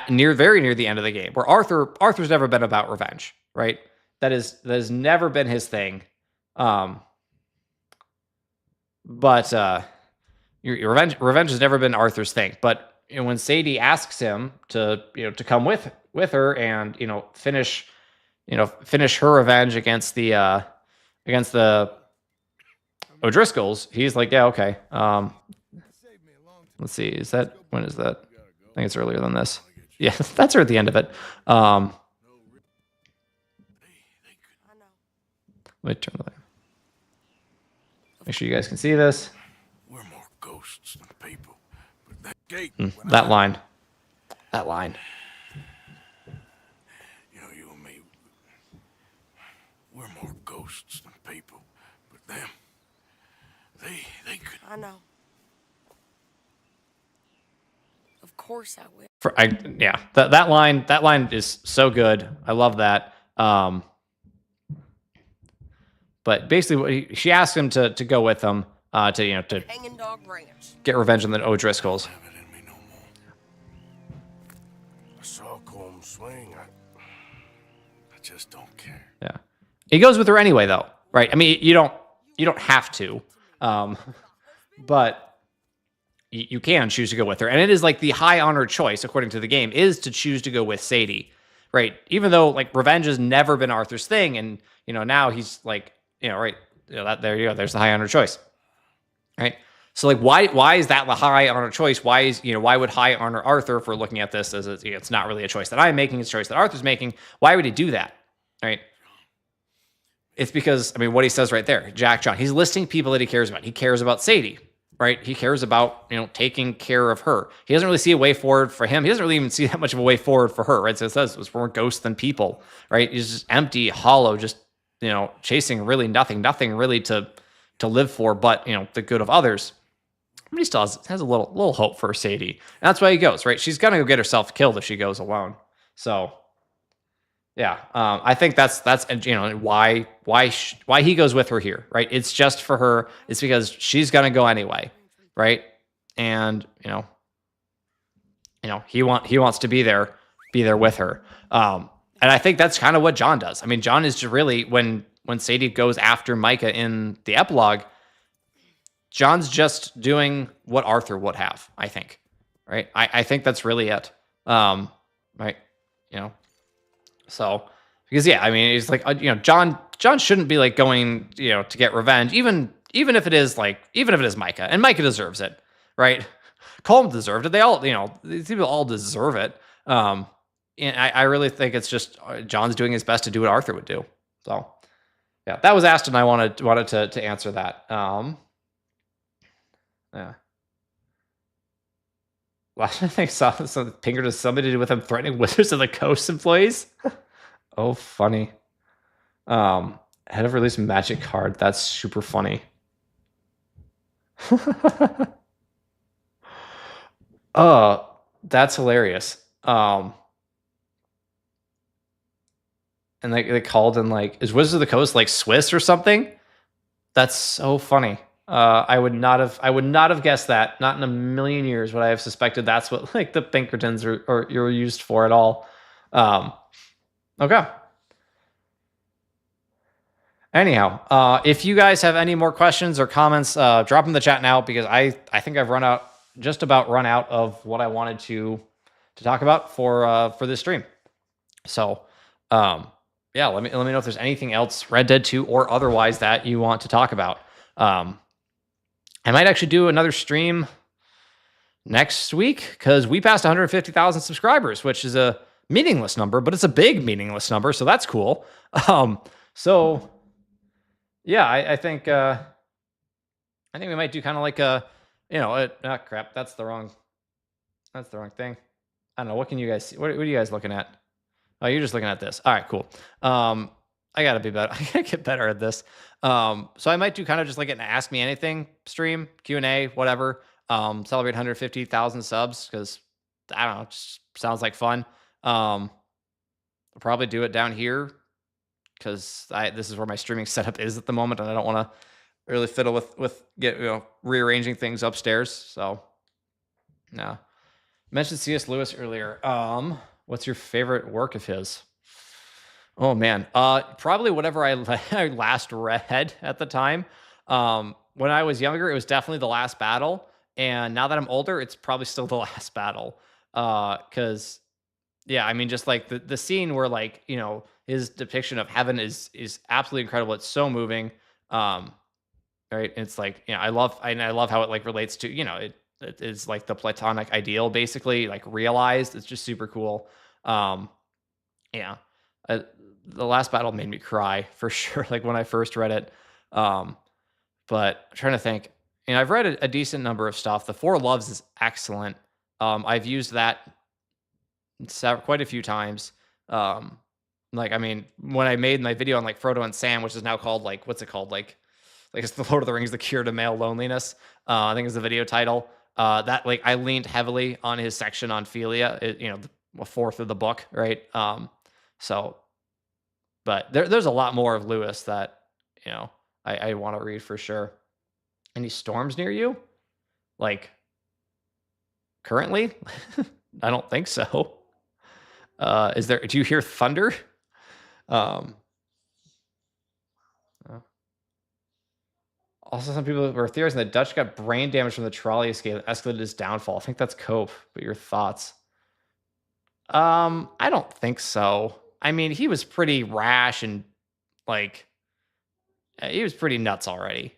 Speaker 1: near the end of the game, where Arthur's never been about revenge, right? That has never been his thing. But revenge has never been Arthur's thing. But you know, when Sadie asks him to come with her and finish her revenge against the O'Driscolls, he's like, yeah, okay. Let's see, when is that? I think it's earlier than this. Yeah, that's her at the end of it. Let me turn the light. Make sure you guys can see this.
Speaker 3: We're more ghosts than people. But that gate.
Speaker 1: That line.
Speaker 3: You know, you and me. We're more ghosts than people. But them. They could.
Speaker 5: I know. Of course I will.
Speaker 1: That line is so good. I love that. But basically, she asked him to go with them to
Speaker 5: Hanging Dog Ranch.
Speaker 1: get revenge on the O'Driscolls.
Speaker 3: Have it in me no more. I saw Colm swing. I just don't care.
Speaker 1: Yeah, he goes with her anyway, though, right? I mean, you don't have to, but you can choose to go with her, and it is like the high honor choice, according to the game, is to choose to go with Sadie, right? Even though like revenge has never been Arthur's thing, and now he's like, right, there you go. There's the high honor choice, right? So like, why is that the high honor choice? Why would high honor Arthur, if we're looking at this as it's not really a choice that I'm making, it's a choice that Arthur's making? Why would he do that, right? It's because, I mean, what he says right there, Jack John, he's listing people that he cares about. He cares about Sadie, right? He cares about, taking care of her. He doesn't really see a way forward for him. He doesn't really even see that much of a way forward for her, right? So it says it's more ghosts than people, right? He's just empty, hollow, just, chasing really nothing really to live for, but, the good of others. But he still has a little hope for Sadie. And that's why he goes, right? She's going to go get herself killed if she goes alone. So, yeah, I think that's why he goes with her here, right? It's just for her. It's because she's gonna go anyway, right? And he wants to be there with her. And I think that's kind of what John does. I mean, John is just really when Sadie goes after Micah in the epilogue, John's just doing what Arthur would have. I think, right? I think that's really it, right? So, because I mean, it's like John shouldn't be like going to get revenge, even if it is Micah, and Micah deserves it, right? Colm deserved it. They all these people all deserve it. And I really think it's just John's doing his best to do what Arthur would do. So, yeah, that was asked, and I wanted to answer that. Yeah. Last time I saw some Pinkerton somebody to do with him threatening Wizards of the Coast employees. Oh, funny. Head of release magic card. That's super funny. That's hilarious. And they called in like, is Wizards of the Coast like Swiss or something? That's so funny. I would not have guessed that. Not in a million years would I have suspected that's what like the Pinkertons or you're used for at all. Okay. Anyhow, if you guys have any more questions or comments, drop them in the chat now because I think I've just about run out of what I wanted to talk about for this stream. So, yeah, let me know if there's anything else Red Dead 2 or otherwise that you want to talk about. I might actually do another stream next week because we passed 150,000 subscribers, which is a meaningless number, but it's a big meaningless number, so that's cool. So yeah, I think we might do kind of like crap. That's the wrong thing. I don't know. What can you guys see? What are you guys looking at? Oh, you're just looking at this. All right, cool. I gotta be better. I gotta get better at this. So I might do kind of just like an Ask Me Anything stream, Q&A, whatever. Celebrate 150,000 subs because I don't know, it just sounds like fun. I'll probably do it down here because this is where my streaming setup is at the moment, and I don't want to really fiddle with rearranging things upstairs. So, no. Mentioned C.S. Lewis earlier. What's your favorite work of his? Oh man, probably whatever I last read at the time. When I was younger, it was definitely The Last Battle, and now that I'm older, it's probably still The Last Battle. Because yeah, I mean, just like the scene where like his depiction of heaven is absolutely incredible. It's so moving. Right? It's like I love how it like relates to it is like the Platonic ideal, basically like realized. It's just super cool. Yeah. The Last Battle made me cry for sure. Like when I first read it. But I'm trying to think. I've read a decent number of stuff. The Four Loves is excellent. I've used that quite a few times. Like I mean, when I made my video on like Frodo and Sam, which is now called like what's it called like it's the Lord of the Rings, The Cure to Male Loneliness. I think is the video title. That like I leaned heavily on his section on Philia. A fourth of the book, right? So, but there's a lot more of Lewis that I want to read for sure. Any storms near you? Like currently? I don't think so. Is there? Do you hear thunder? Also, some people were theorizing that Dutch got brain damage from the trolley escape and escalated his downfall. I think that's Cope, but your thoughts? I don't think so. I mean, he was pretty rash and like he was pretty nuts already.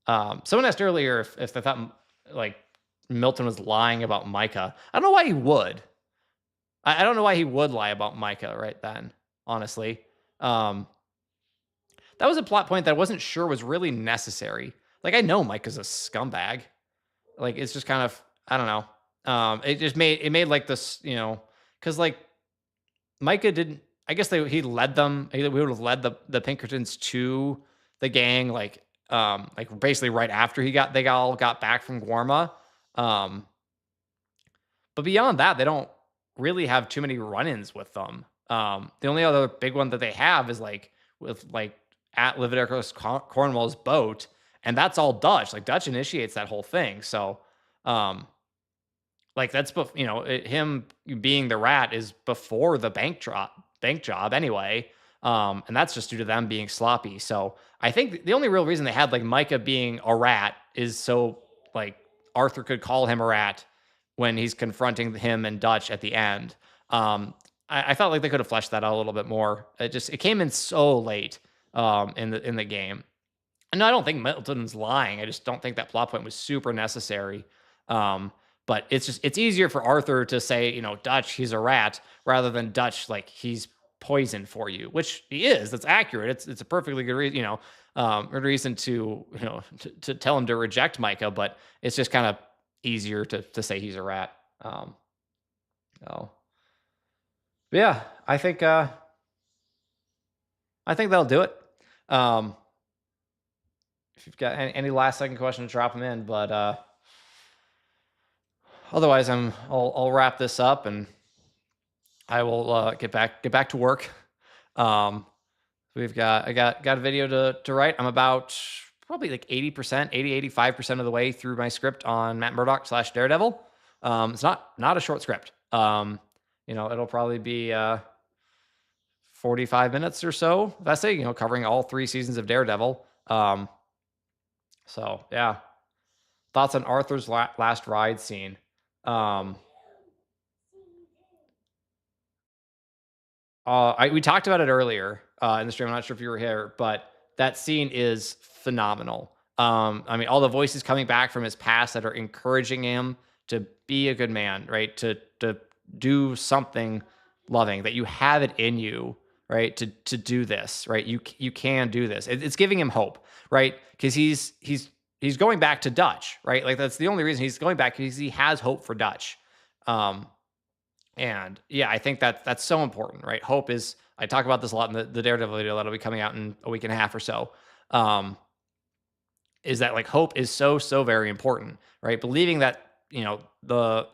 Speaker 1: Someone asked earlier if they thought like Milton was lying about Micah. I don't know why he would. I don't know why he would lie about Micah right then, honestly. That was a plot point that I wasn't sure was really necessary. Like I know Micah's a scumbag. Like it's just kind of I don't know. It made like this, because like Micah didn't. I guess he led them. We would have led the Pinkertons to the gang, like basically right after they all got back from Guarma. But beyond that, they don't really have too many run-ins with them. The only other big one that they have is like with like at Leviticus Cornwall's boat, and that's all Dutch. Like Dutch initiates that whole thing. So, like that's him being the rat is before the bank job anyway. And that's just due to them being sloppy. So I think the only real reason they had like Micah being a rat is so like Arthur could call him a rat when he's confronting him and Dutch at the end. I felt like they could have fleshed that out a little bit more. It came in so late in the game. And no, I don't think Milton's lying. I just don't think that plot point was super necessary. But it's easier for Arthur to say, Dutch, he's a rat, rather than Dutch, like he's poison for you, which he is. That's accurate. It's a perfectly good reason, good reason to to tell him to reject Micah. But it's just kind of easier to say he's a rat. But yeah, I think that'll do it. if you've got any last second questions, drop them in. But otherwise, I'll wrap this up and I will get back to work. Um, I got a video to write. I'm about probably like 80%, 85% of the way through my script on Matt Murdock / Daredevil. It's not a short script. It'll probably be 45 minutes or so, if I say, covering all 3 seasons of Daredevil. So yeah. Thoughts on Arthur's last ride scene. We talked about it earlier in the stream. I'm not sure if you were here, but that scene is phenomenal. I mean, all the voices coming back from his past that are encouraging him to be a good man, right? To do something loving, that you have it in you, right? To do this, right? You can do this. It's giving him hope, right? Because he's going back to Dutch, right? Like that's the only reason he's going back, because he has hope for Dutch. And yeah, I think that's so important, right? Hope is, I talk about this a lot in the Daredevil video that'll be coming out in a week and a half or so. Is that like hope is so very important, right? Believing that, the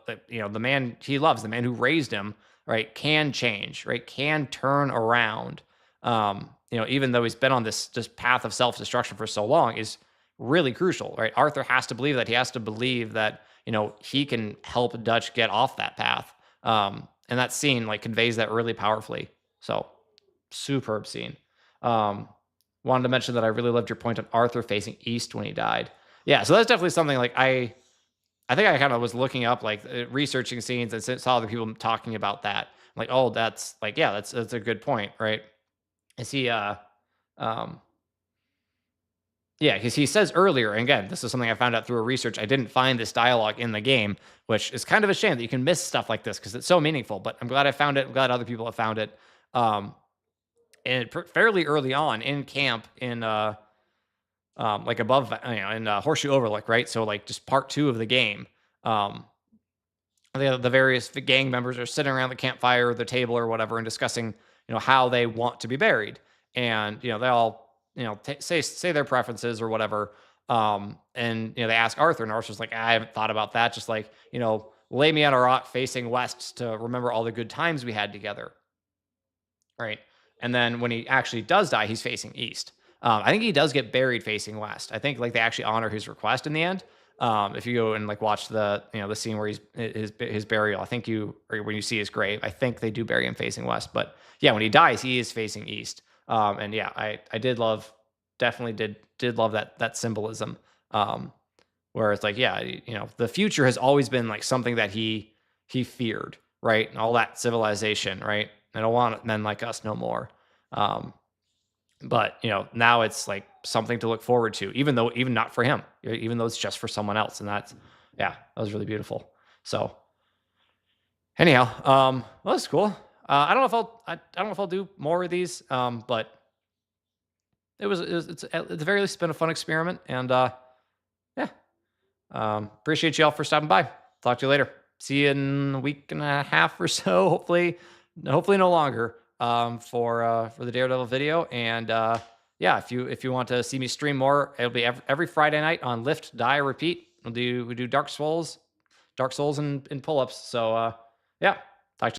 Speaker 1: man he loves, the man who raised him, right, can change, right? Can turn around. Even though he's been on this path of self-destruction for so long, is really crucial, right? Arthur has to believe that. He has to believe that, he can help Dutch get off that path. And that scene like conveys that really powerfully. So superb scene. Wanted to mention that I really loved your point on Arthur facing east when he died. Yeah, so that's definitely something like I think I kind of was looking up, like researching scenes, and saw other people talking about that. I'm like, oh, that's like, yeah, that's a good point, right? Is he yeah, because he says earlier, and again, this is something I found out through a research. I didn't find this dialogue in the game, which is kind of a shame that you can miss stuff like this because it's so meaningful. But I'm glad I found it. I'm glad other people have found it. And fairly early on in camp, in like above, in Horseshoe Overlook, right? So like just part 2 of the game. The various gang members are sitting around the campfire or the table or whatever and discussing, how they want to be buried, and they all say their preferences or whatever. And they ask Arthur, and Arthur's like, I haven't thought about that. Just like, lay me on a rock facing west to remember all the good times we had together. Right. And then when he actually does die, he's facing east. I think he does get buried facing west. I think like they actually honor his request in the end. If you go and like watch the scene where he's his burial, I think or when you see his grave, I think they do bury him facing west. But yeah, when he dies, he is facing east. And yeah, I definitely did love that symbolism. Where it's like, yeah, the future has always been like something that he feared, right? And all that civilization, right? I don't want men like us no more. But now it's like something to look forward to, even not for him, even though it's just for someone else. And that was really beautiful. So anyhow, well, that's cool. I don't know if I'll do more of these. But it's at the very least been a fun experiment, and appreciate you all for stopping by. Talk to you later. See you in a week and a half or so. Hopefully no longer. For the Daredevil video, and if you want to see me stream more, it'll be every Friday night on Lift, Die, Repeat. We do Dark Souls and pull-ups. So yeah.